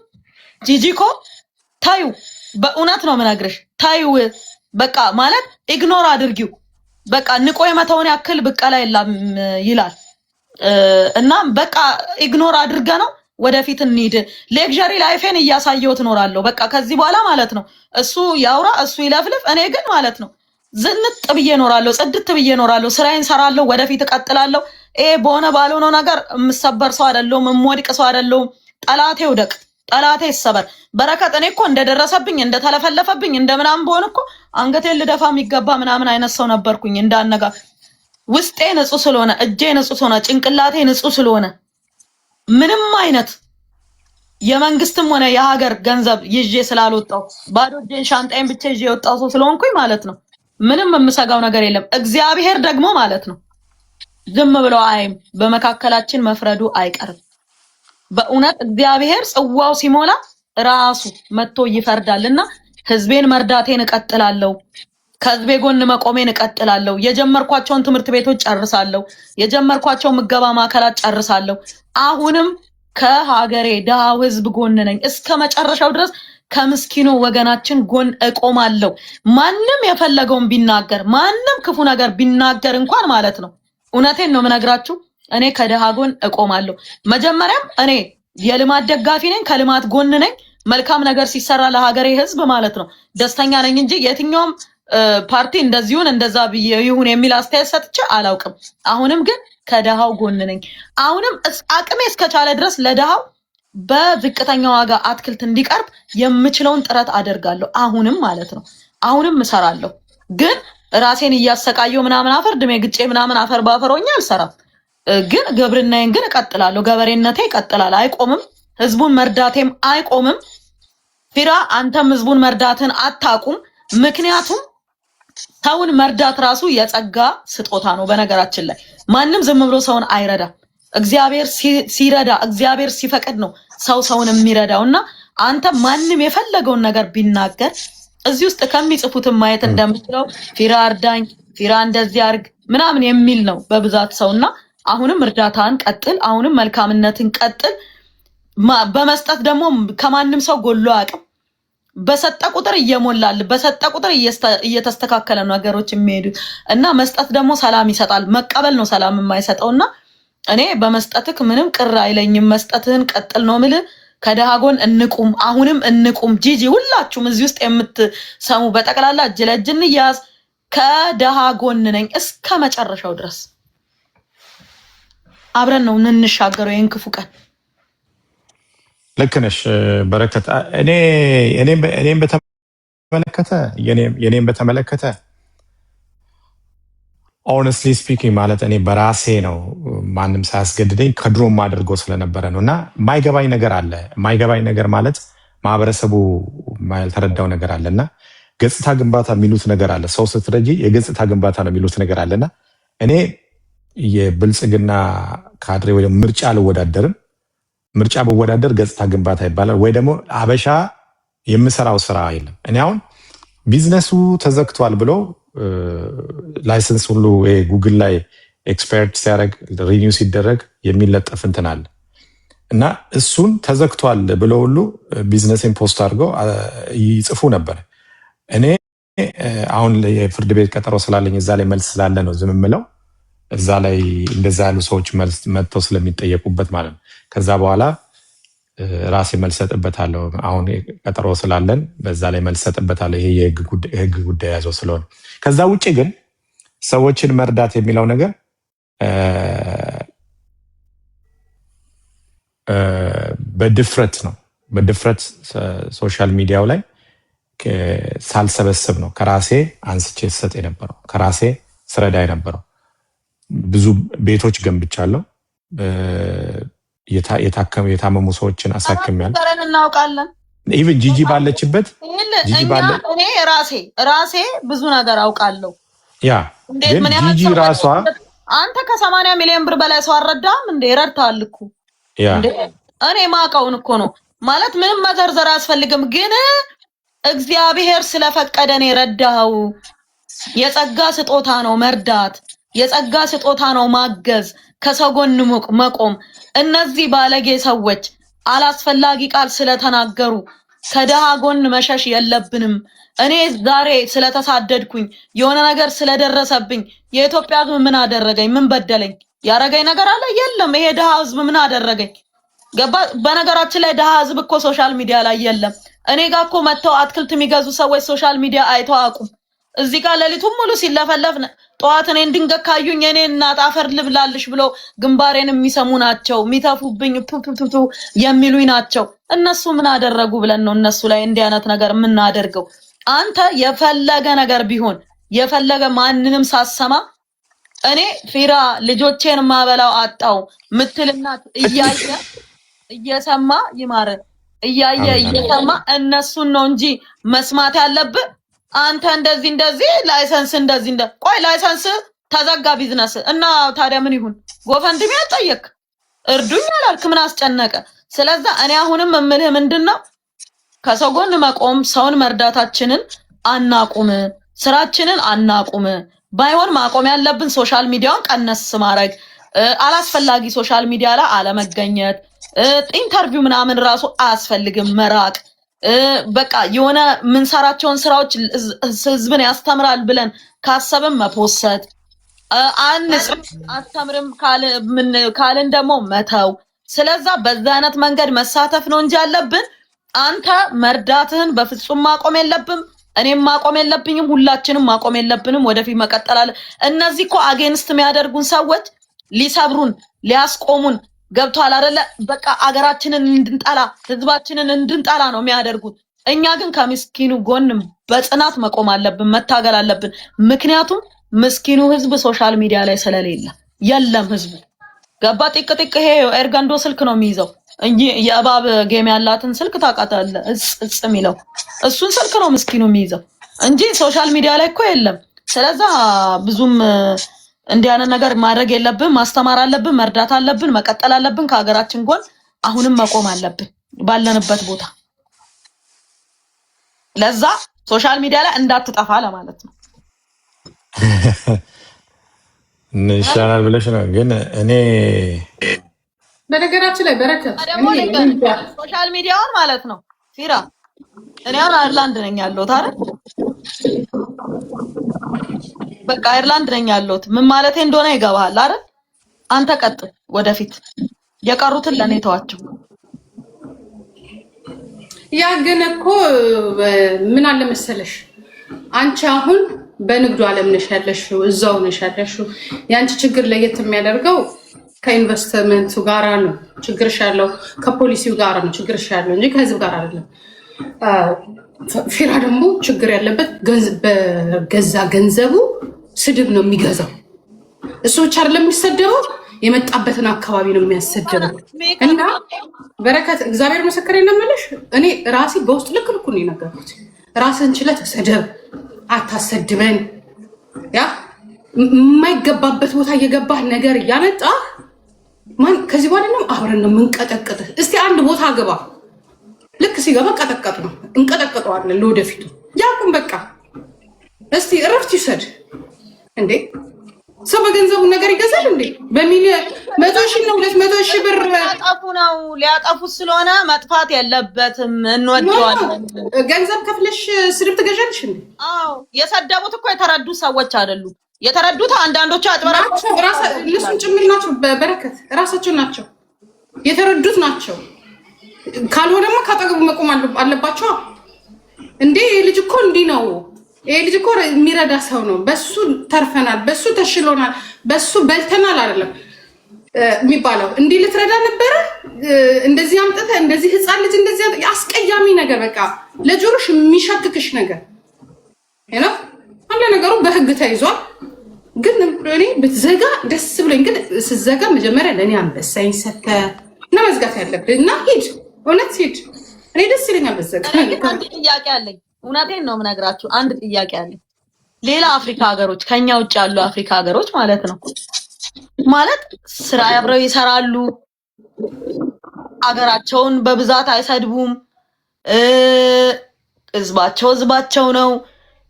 ጂጂኮ ታዩ፣ በእውነት ነው የምነግርሽ። ታዩ በቃ ማለት ኢግኖር አድርጊው። በቃ ንቆ የመተውን ያክል ብቀላ የለም ይላል እና በቃ ኢግኖር አድርገ ነው ወደፊት እንሂድ። ሌክዠሪ ላይፌን እያሳየሁት እኖራለሁ። በቃ ከዚህ በኋላ ማለት ነው እሱ ያውራ፣ እሱ ይለፍልፍ። እኔ ግን ማለት ነው ዝንጥ ብዬ እኖራለሁ፣ ጽድት ብዬ እኖራለሁ። ስራዬን ሰራለሁ፣ ወደፊት እቀጥላለሁ። በሆነ ባልሆነው ነገር የምሰበር ሰው አይደለሁም፣ የምወድቅ ሰው አይደለሁም። ጠላቴ ውደቅ፣ ጠላቴ ይሰበር። በረከት እኔ እኮ እንደደረሰብኝ እንደተለፈለፈብኝ እንደምናምን በሆነ እኮ አንገቴን ልደፋ የሚገባ ምናምን አይነት ሰው ነበርኩኝ። እንዳነጋ ውስጤ ንጹህ ስለሆነ፣ እጄ ንጹህ ስለሆነ፣ ጭንቅላቴ ንጹህ ስለሆነ ምንም አይነት የመንግስትም ሆነ የሀገር ገንዘብ ይዤ ስላልወጣው ባዶ እጄን ሻንጣዬን ብቻ ይዤ የወጣው ሰው ስለሆንኩኝ ማለት ነው ምንም የምሰጋው ነገር የለም። እግዚአብሔር ደግሞ ማለት ነው ዝም ብሎ አይም በመካከላችን መፍረዱ አይቀርም። በእውነት እግዚአብሔር ጽዋው ሲሞላ ራሱ መጥቶ ይፈርዳልና ህዝቤን መርዳቴን እቀጥላለሁ። ከህዝቤ ጎን መቆሜን እቀጥላለሁ። የጀመርኳቸውን ትምህርት ቤቶች ጨርሳለሁ። የጀመርኳቸው ምገባ ማዕከላት ጨርሳለሁ። አሁንም ከሀገሬ ደሃው ህዝብ ጎን ነኝ እስከ መጨረሻው ድረስ። ከምስኪኑ ወገናችን ጎን እቆማለሁ። ማንም የፈለገውን ቢናገር ማንም ክፉ ነገር ቢናገር እንኳን ማለት ነው እውነቴን ነው የምነግራችሁ እኔ ከደሃ ጎን እቆማለሁ። መጀመሪያም እኔ የልማት ደጋፊ ነኝ፣ ከልማት ጎን ነኝ። መልካም ነገር ሲሰራ ለሀገሬ ህዝብ ማለት ነው ደስተኛ ነኝ እንጂ የትኛውም ፓርቲ እንደዚሁን እንደዛ ይሁን የሚል አስተያየት ሰጥቼ አላውቅም። አሁንም ግን ከደሃው ጎን ነኝ። አሁንም አቅሜ እስከቻለ ድረስ ለደሃው በዝቅተኛ ዋጋ አትክልት እንዲቀርብ የምችለውን ጥረት አደርጋለሁ። አሁንም ማለት ነው አሁንም እሰራለሁ። ግን ራሴን እያሰቃየው ምናምን አፈር ድሜ ግጬ ምናምን አፈር ባፈሮኛ አልሰራም። ግን ግብርናዬን ግን እቀጥላለሁ። ገበሬነቴ ይቀጥላል፣ አይቆምም። ህዝቡን መርዳቴም አይቆምም። ፊራ አንተም ህዝቡን መርዳትን አታቁም። ምክንያቱም ሰውን መርዳት ራሱ የጸጋ ስጦታ ነው። በነገራችን ላይ ማንም ዝም ብሎ ሰውን አይረዳም። እግዚአብሔር ሲረዳ እግዚአብሔር ሲፈቅድ ነው ሰው ሰውን የሚረዳውና አንተ ማንም የፈለገውን ነገር ቢናገር እዚህ ውስጥ ከሚጽፉትን ማየት እንደምትለው ፊራ እርዳኝ፣ ፊራ እንደዚህ አርግ ምናምን የሚል ነው በብዛት ሰውና አሁንም እርዳታን ቀጥል፣ አሁንም መልካምነትን ቀጥል። በመስጠት ደግሞ ከማንም ሰው ጎሎ አቅም በሰጠ ቁጥር እየሞላል፣ በሰጠ ቁጥር እየተስተካከለ ነገሮች የሚሄዱ እና መስጠት ደግሞ ሰላም ይሰጣል። መቀበል ነው ሰላም የማይሰጠውና እኔ በመስጠትክ ምንም ቅር አይለኝም። መስጠትህን ቀጥል ነው ምል። ከደሃ ጎን እንቁም፣ አሁንም እንቁም። ጂጂ ሁላችሁም እዚህ ውስጥ የምትሰሙ በጠቅላላ እጅ ለእጅ እንያዝ። ከደሃ ጎን ነኝ እስከ መጨረሻው ድረስ። አብረን ነው እንንሻገረው ይሄን ክፉ ቀን። ልክ ነሽ በረከት። እኔም በተመለከተ ኦነስትሊ ስፒኪንግ ማለት እኔ በራሴ ነው ማንም ሳያስገድደኝ ከድሮም አድርገው ስለነበረ ነው። እና የማይገባኝ ነገር አለ። የማይገባኝ ነገር ማለት ማህበረሰቡ ያልተረዳው ነገር አለና ገጽታ ግንባታ የሚሉት ነገር አለ። ሰው ስትረጂ የገጽታ ግንባታ ነው የሚሉት ነገር አለና እኔ የብልጽግና ካድሬ ወይ ምርጫ አልወዳደርም። ምርጫ በወዳደር ገጽታ ግንባታ ይባላል። ወይ ደግሞ አበሻ የምሰራው ስራ የለም። እኔ አሁን ቢዝነሱ ተዘግቷል ብሎ ላይሰንስ ሁሉ ጉግል ላይ ኤክስፐርት ሲያደርግ ሪኒው ሲደረግ የሚለጠፍ እንትን አለ እና እሱን ተዘግቷል ብሎ ሁሉ ቢዝነስን ፖስት አድርገው ይጽፉ ነበር። እኔ አሁን የፍርድ ቤት ቀጠሮ ስላለኝ እዛ ላይ መልስ ስላለ ነው ዝም የምለው። እዛ ላይ እንደዛ ያሉ ሰዎች መልስ መጥተው ስለሚጠየቁበት ማለት ነው። ከዛ በኋላ ራሴ መልስ ሰጥበታለሁ። አሁን ቀጠሮ ስላለን በዛ ላይ መልስ ሰጥበታለሁ። ይሄ የህግ ጉዳይ ያዘው ስለሆነ ከዛ ውጭ ግን ሰዎችን መርዳት የሚለው ነገር በድፍረት ነው። በድፍረት ሶሻል ሚዲያው ላይ ሳልሰበስብ ነው ከራሴ አንስቼ ሰጥ የነበረው፣ ከራሴ ስረዳ የነበረው። ብዙ ቤቶች ገንብቻለሁ። የታመሙ ሰዎችን አሳክሜያለሁ። እናውቃለን። ኢቭን ጂጂ ባለችበት እኔ ራሴ ብዙ ነገር አውቃለሁ። ያ ግን ጂጂ ራሷ አንተ ከ80 ሚሊዮን ብር በላይ ሰው አልረዳም እንዴ? ረድተሃል እኮ። ያ እኔ ማውቀውን እኮ ነው ማለት ምንም መዘርዘር አያስፈልግም። ግን እግዚአብሔር ስለፈቀደ ነው የረዳኸው። የጸጋ ስጦታ ነው መርዳት፣ የጸጋ ስጦታ ነው ማገዝ፣ ከሰው ጎን መቆም። እነዚህ ባለጌ ሰዎች አላስፈላጊ ቃል ስለተናገሩ ከደሃ ጎን መሸሽ የለብንም። እኔ ዛሬ ስለተሳደድኩኝ የሆነ ነገር ስለደረሰብኝ የኢትዮጵያ ሕዝብ ምን አደረገኝ? ምን በደለኝ? ያረገኝ ነገር አለ? የለም። ይሄ ደሃ ሕዝብ ምን አደረገኝ? ገባ? በነገራችን ላይ ደሃ ሕዝብ እኮ ሶሻል ሚዲያ ላይ የለም። እኔ ጋር እኮ መተው አትክልት የሚገዙ ሰዎች ሶሻል ሚዲያ አይተው አቁም። እዚህ ጋር ሌሊቱን ሙሉ ሲለፈለፍ ጠዋት እኔን ድንገት ካዩኝ እኔ እናት አፈር ልብላልሽ ብሎ ግንባሬን የሚሰሙ ናቸው። የሚተፉብኝ ቱቱቱ የሚሉኝ ናቸው። እነሱ ምን አደረጉ ብለን ነው እነሱ ላይ እንዲህ አይነት ነገር የምናደርገው? አንተ የፈለገ ነገር ቢሆን የፈለገ ማንንም ሳሰማ እኔ ፊራ ልጆቼን ማበላው አጣው ምትልናት እያየ እየሰማ ይማረ እያየ እየሰማ እነሱን ነው እንጂ መስማት ያለብህ። አንተ እንደዚህ ላይሰንስ እንደዚህ ቆይ ላይሰንስ ተዘጋ ቢዝነስ እና ታዲያ ምን ይሁን? ጎፈንድሚ አጠየቅ እርዱኝ አላልክ? ምን አስጨነቀ? ስለዚህ እኔ አሁንም እምልህ ምንድነው ከሰው ጎን መቆም፣ ሰውን መርዳታችንን አናቁም፣ ስራችንን አናቁም። ባይሆን ማቆም ያለብን ሶሻል ሚዲያውን ቀነስ ማድረግ፣ አላስፈላጊ ሶሻል ሚዲያ ላይ አለመገኘት፣ ኢንተርቪው ምናምን ራሱ አያስፈልግም፣ መራቅ። በቃ የሆነ ምንሰራቸውን ስራዎች ህዝብን ያስተምራል ብለን ካሰብን መፖሰት አንጽ አስተምርም ካልን ደግሞ መተው። ስለዛ በዛ አይነት መንገድ መሳተፍ ነው እንጂ ያለብን አንተ መርዳትህን በፍጹም ማቆም የለብም። እኔም ማቆም የለብኝም። ሁላችንም ማቆም የለብንም። ወደፊት መቀጠል አለ። እነዚህ እኮ አጌንስት የሚያደርጉን ሰዎች ሊሰብሩን ሊያስቆሙን ገብቷል አይደለ? በቃ አገራችንን እንድንጠላ ህዝባችንን እንድንጠላ ነው የሚያደርጉት። እኛ ግን ከምስኪኑ ጎንም በጽናት መቆም አለብን፣ መታገል አለብን። ምክንያቱም ምስኪኑ ህዝብ ሶሻል ሚዲያ ላይ ስለሌለ የለም ህዝቡ ገባ። ጢቅ ጢቅ ይሄ ኤርጋንዶ ስልክ ነው የሚይዘው እንጂ የእባብ ጌም ያላትን ስልክ ታውቃታለህ? እጽ የሚለው እሱን ስልክ ነው ምስኪኑ የሚይዘው እንጂ ሶሻል ሚዲያ ላይ እኮ የለም። ስለዛ ብዙም እንዲህ አይነት ነገር ማድረግ የለብን። ማስተማር አለብን፣ መርዳት አለብን፣ መቀጠል አለብን። ከሀገራችን ጎን አሁንም መቆም አለብን ባለንበት ቦታ። ለዛ ሶሻል ሚዲያ ላይ እንዳትጠፋ ለማለት ነው። ይሻላል ብለሽ ነው። ግን እኔ በነገራችን ላይ በረከት ደግሞ ሶሻል ሚዲያውን ማለት ነው ፊራ እኔ አሁን አይርላንድ ነኝ ያለሁት አይደል? በቃ አይርላንድ ነኝ ያለሁት ምን ማለቴ እንደሆነ ይገባሃል አይደል? አንተ ቀጥል ወደፊት፣ የቀሩትን ለኔ ተዋቸው። ያ ግን እኮ ምን አለ መሰለሽ አንቺ አሁን በንግዱ ዓለም ነሽ ያለሽው፣ እዛው ነሽ ያለሽው። ያንቺ ችግር ለየት የሚያደርገው ከኢንቨስትመንቱ ጋራ ነው ችግርሽ ያለው፣ ከፖሊሲው ጋራ ነው ችግርሽ ያለው እንጂ ከህዝብ ጋር አይደለም። ፊራ ደግሞ ችግር ያለበት በገዛ ገንዘቡ ስድብ ነው የሚገዛው። እሱ ብቻ አይደለም የሚሰደበው፣ የመጣበትን አካባቢ ነው የሚያሰደበው። እና በረከት እግዚአብሔር መሰከረ የለመለሽ እኔ ራሴ በውስጥ ልክ ልኩ ነው የነገርኩት። ራስን ችለህ ተሰደብ፣ አታሰድበን። ያ የማይገባበት ቦታ እየገባህ ነገር እያመጣ ማን ከዚህ በኋላ ነው አብረን ነው የምንቀጠቅጥህ። እስቲ አንድ ቦታ ገባ፣ ልክ ሲገባ ቀጠቀጥ ነው እንቀጠቅጠዋለን ለወደፊቱ። ያቁም በቃ እስቲ እረፍት ይውሰድ እንዴ። ሰው በገንዘቡ ነገር ይገዛል እንዴ? በሚሊዮን 100,000 ነው 200,000 ብር ሊያጠፉት ስለሆነ መጥፋት የለበትም። እንወደዋለን። ገንዘብ ከፍለሽ ስድብ ትገዣለሽ እንዴ? አዎ የሰደቡት እኮ የተረዱ ሰዎች አይደሉም። የተረዱት አንዳንዶቹ አጥበራቸው እነሱን ጭምር ናቸው። በበረከት ራሳቸው ናቸው የተረዱት ናቸው። ካልሆነማ ካጠገቡ መቆም አለባቸው እንዴ። ልጅ እኮ እንዲህ ነው። ይሄ ልጅ እኮ የሚረዳ ሰው ነው። በሱ ተርፈናል፣ በሱ ተሽሎናል፣ በሱ በልተናል አይደለም የሚባለው። እንዲህ ልትረዳ ነበረ እንደዚህ አምጥተህ እንደዚህ ህፃን ልጅ እንደዚህ አስቀያሚ ነገር በቃ ለጆሮሽ የሚሸክክሽ ነገር ነው። አንድ ነገሩ በህግ ተይዟል። ግን እኔ ብትዘጋ ደስ ብሎኝ፣ ግን ስትዘጋ መጀመሪያ ለእኔ አንበሳኝ ሰተ እና መዝጋት ያለብህ እና ሂድ፣ እውነት ሂድ። እኔ ደስ ይለኛል ብትዘጋ። አንድ ጥያቄ አለኝ። እውነቴን ነው የምነግራችሁ። አንድ ጥያቄ አለኝ። ሌላ አፍሪካ ሀገሮች ከኛ ውጭ ያሉ አፍሪካ ሀገሮች ማለት ነው ማለት ስራ አብረው ይሰራሉ፣ ሀገራቸውን በብዛት አይሰድቡም፣ ህዝባቸው ነው፣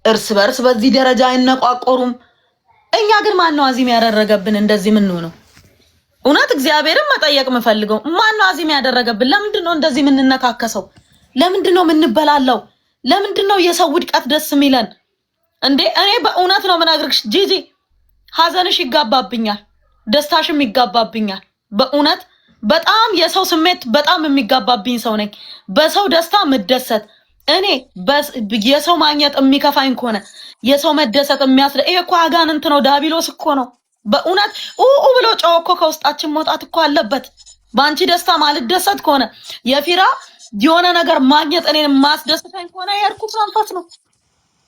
እርስ በርስ በዚህ ደረጃ አይነቋቆሩም። እኛ ግን ማነው አዚም ያደረገብን እንደዚህ ምን ነው? እውነት እግዚአብሔርን መጠየቅ የምፈልገው ማነው አዚም ያደረገብን? ለምንድን ነው እንደዚህ የምንነካከሰው? ለምንድን ነው የምንበላለው? ለምንድን ነው የሰው ውድቀት ደስ የሚለን እንዴ? እኔ በእውነት ነው የምነግርሽ ጂጂ፣ ሀዘንሽ ይጋባብኛል፣ ደስታሽም ይጋባብኛል። በእውነት በጣም የሰው ስሜት በጣም የሚጋባብኝ ሰው ነኝ። በሰው ደስታ ምደሰት እኔ የሰው ማግኘት የሚከፋኝ ከሆነ የሰው መደሰት የሚያስደ ይሄ እኮ አጋንንት ነው፣ ዳቢሎስ እኮ ነው። በእውነት ብሎ ጨው እኮ ከውስጣችን መውጣት እኮ አለበት። በአንቺ ደስታ ማልደሰት ከሆነ የፊራ የሆነ ነገር ማግኘት እኔን ማስደስተኝ ከሆነ የእርኩስ መንፈስ ነው።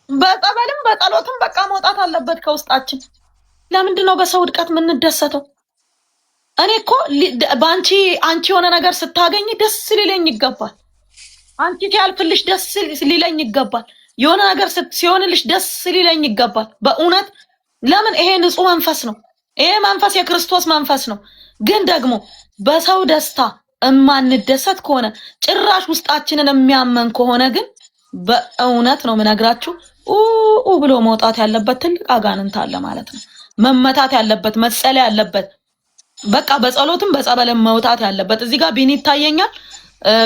በጸበልም በጸሎትም በቃ መውጣት አለበት ከውስጣችን። ለምንድን ነው በሰው ውድቀት የምንደሰተው? እኔ እኮ አንቺ የሆነ ነገር ስታገኝ ደስ ሊለኝ ይገባል። አንቺ ሲያልፍልሽ ደስ ሊለኝ ይገባል። የሆነ ነገር ሲሆንልሽ ደስ ሊለኝ ይገባል። በእውነት ለምን? ይሄ ንጹህ መንፈስ ነው። ይሄ መንፈስ የክርስቶስ መንፈስ ነው። ግን ደግሞ በሰው ደስታ እማንደሰት ከሆነ ጭራሽ ውስጣችንን የሚያመን ከሆነ ግን በእውነት ነው የምነግራችሁ ብሎ መውጣት ያለበት ትልቅ አጋንንት አለ ማለት ነው። መመታት ያለበት መጸለይ ያለበት በቃ በጸሎትም በጸበልም መውጣት ያለበት። እዚህ ጋር ቢኒ ይታየኛል።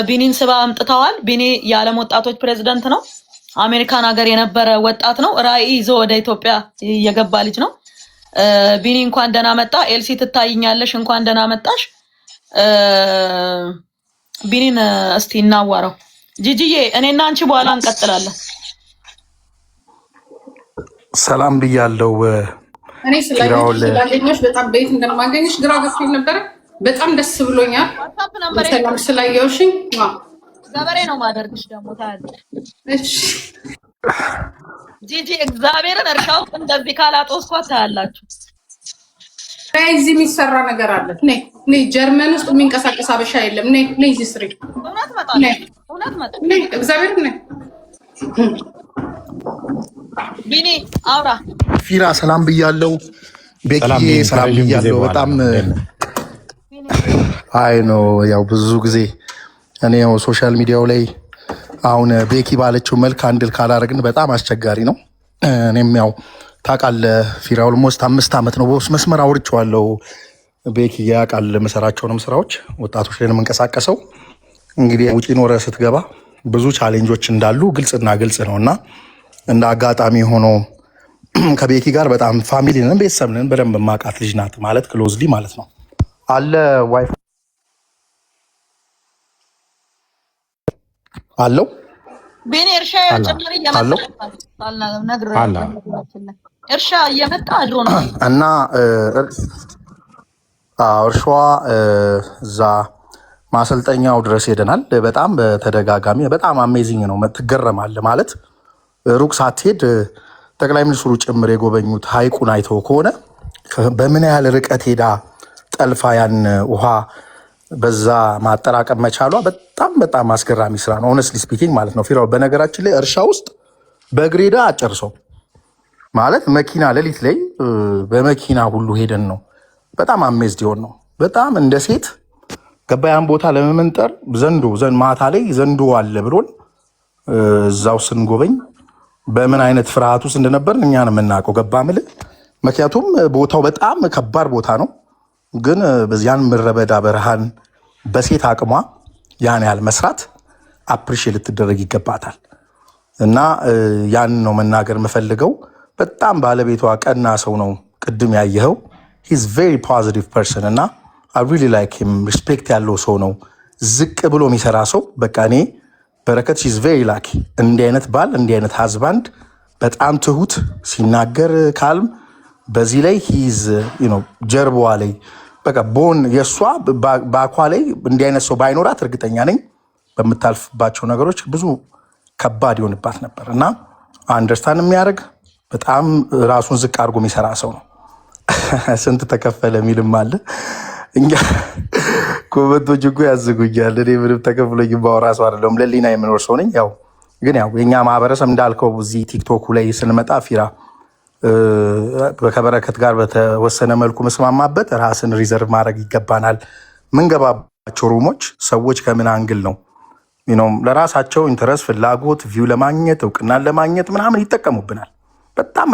ቢኒን ስባ አምጥተዋል። ቢኒ የዓለም ወጣቶች ፕሬዝዳንት ነው። አሜሪካን ሀገር የነበረ ወጣት ነው። ራዕይ ይዞ ወደ ኢትዮጵያ የገባ ልጅ ነው። ቢኒ እንኳን ደህና መጣ። ኤልሲ ትታይኛለሽ፣ እንኳን ደህና መጣሽ። ቢኒን እስቲ እናዋራው። ጂጂዬ እኔና አንቺ በኋላ እንቀጥላለን። ሰላም ብያለው። እኔ ስላገኘሽ በጣም ቤት እንደማገኘሽ ግራ ገብቶኝ ነበረ። በጣም ደስ ብሎኛል። ሰላም ስላየውሽኝ ገበሬ ነው ማደርግሽ ደግሞ ታያለሽ። እሺ ጂጂ እግዚአብሔርን እርሻው እንደዚህ ካላጦስኳት ታያላችሁ። እዚህ የሚሰራ ነገር አለ። ነይ ጀርመን ውስጥ የሚንቀሳቀስ አበሻ የለም። ነይ እዚህ ስሪ። እውነት መጣ። እግዚአብሔር ነይ ቢኒ አውራ። ፊራ ሰላም ብያለው። ቤኪዬ ሰላም ብያለው። በጣም አይ ነው ያው ብዙ ጊዜ እኔ ያው ሶሻል ሚዲያው ላይ አሁን ቤኪ ባለችው መልክ አንድል ካላረግን በጣም አስቸጋሪ ነው። እኔም ያው ታውቃለህ ፊራ ኦልሞስት 5 ዓመት ነው በውስጥ መስመር አውርቼዋለሁ። ቤኪ ያውቃል መሰራቸውንም ስራዎች ወጣቶች ላይ ነው የምንቀሳቀሰው። እንግዲህ ውጪ ኖረ ስትገባ ብዙ ቻሌንጆች እንዳሉ ግልጽና ግልጽ ነውና እንደ አጋጣሚ ሆኖ ከቤኪ ጋር በጣም ፋሚሊ ነን፣ ቤተሰብ ነን። በደንብ ማቃት ልጅ ናት ማለት ክሎዝሊ ማለት ነው አለ ዋይፍ አለው ቤኔ እርሻ ጨምሪ እርሻ እየመጣ አድሮ ነው እና እርሻዋ እዛ ማሰልጠኛው ድረስ ሄደናል። በጣም በተደጋጋሚ በጣም አሜዚንግ ነው። ትገረማለህ ማለት ሩቅ ሳትሄድ ጠቅላይ ሚኒስትሩ ጭምር የጎበኙት ሐይቁን አይተው ከሆነ በምን ያህል ርቀት ሄዳ ጠልፋ ያን ውሃ በዛ ማጠራቀም መቻሏ በጣም አስገራሚ ስራ ነው። ሆነስትሊ ስፒኪንግ ማለት ነው። ፊራው በነገራችን ላይ እርሻ ውስጥ በግሬዳ አጨርሰው ማለት መኪና ሌሊት ላይ በመኪና ሁሉ ሄደን ነው በጣም አሜዝድ ይሆን ነው። በጣም እንደ ሴት ገባያን ቦታ ለመመንጠር ዘንዶ ማታ ላይ ዘንዶ አለ ብሎን እዛው ስንጎበኝ በምን አይነት ፍርሃት ውስጥ እንደነበር እኛ ነው የምናውቀው። ገባ ምልህ ምክንያቱም ቦታው በጣም ከባድ ቦታ ነው። ግን በዚያን ምረበዳ በረሃን በሴት አቅሟ ያን ያህል መስራት አፕሪሺየት ልትደረግ ይገባታል። እና ያን ነው መናገር የምፈልገው። በጣም ባለቤቷ ቀና ሰው ነው። ቅድም ያየኸው ሂዝ ቬሪ ፖዚቲቭ ፐርሰን እና አይ ሪሊ ላይክ ሂም። ሪስፔክት ያለው ሰው ነው። ዝቅ ብሎ የሚሰራ ሰው በቃ እኔ በረከት ሺዝ ቬሪ ላኪ። እንዲህ አይነት ባል እንዲህ አይነት ሀዝባንድ በጣም ትሁት ሲናገር ካልም በዚህ ላይ ሂዝ ጀርባዋ ላይ በቃ ቦን የእሷ በአኳ ላይ እንዲህ አይነት ሰው ባይኖራት እርግጠኛ ነኝ በምታልፍባቸው ነገሮች ብዙ ከባድ ይሆንባት ነበር። እና አንደርስታንድ የሚያደርግ በጣም ራሱን ዝቅ አድርጎ የሚሰራ ሰው ነው። ስንት ተከፈለ የሚልም አለ። እኛ ኮመንቶች እኮ ያዝጉኛል። እኔ ምንም ተከፍሎኝ ባወራ ሰው አይደለሁም። ለሊና የምኖር ሰው ነኝ። ያው ግን ያው የኛ ማህበረሰብ እንዳልከው እዚህ ቲክቶኩ ላይ ስንመጣ ፊራ ከበረከት ጋር በተወሰነ መልኩ መስማማበት ራስን ሪዘርቭ ማድረግ ይገባናል። ምንገባባቸው ሩሞች ሰዎች ከምን አንግል ነው ለራሳቸው ኢንተረስት፣ ፍላጎት፣ ቪው ለማግኘት እውቅናን ለማግኘት ምናምን ይጠቀሙብናል። በጣም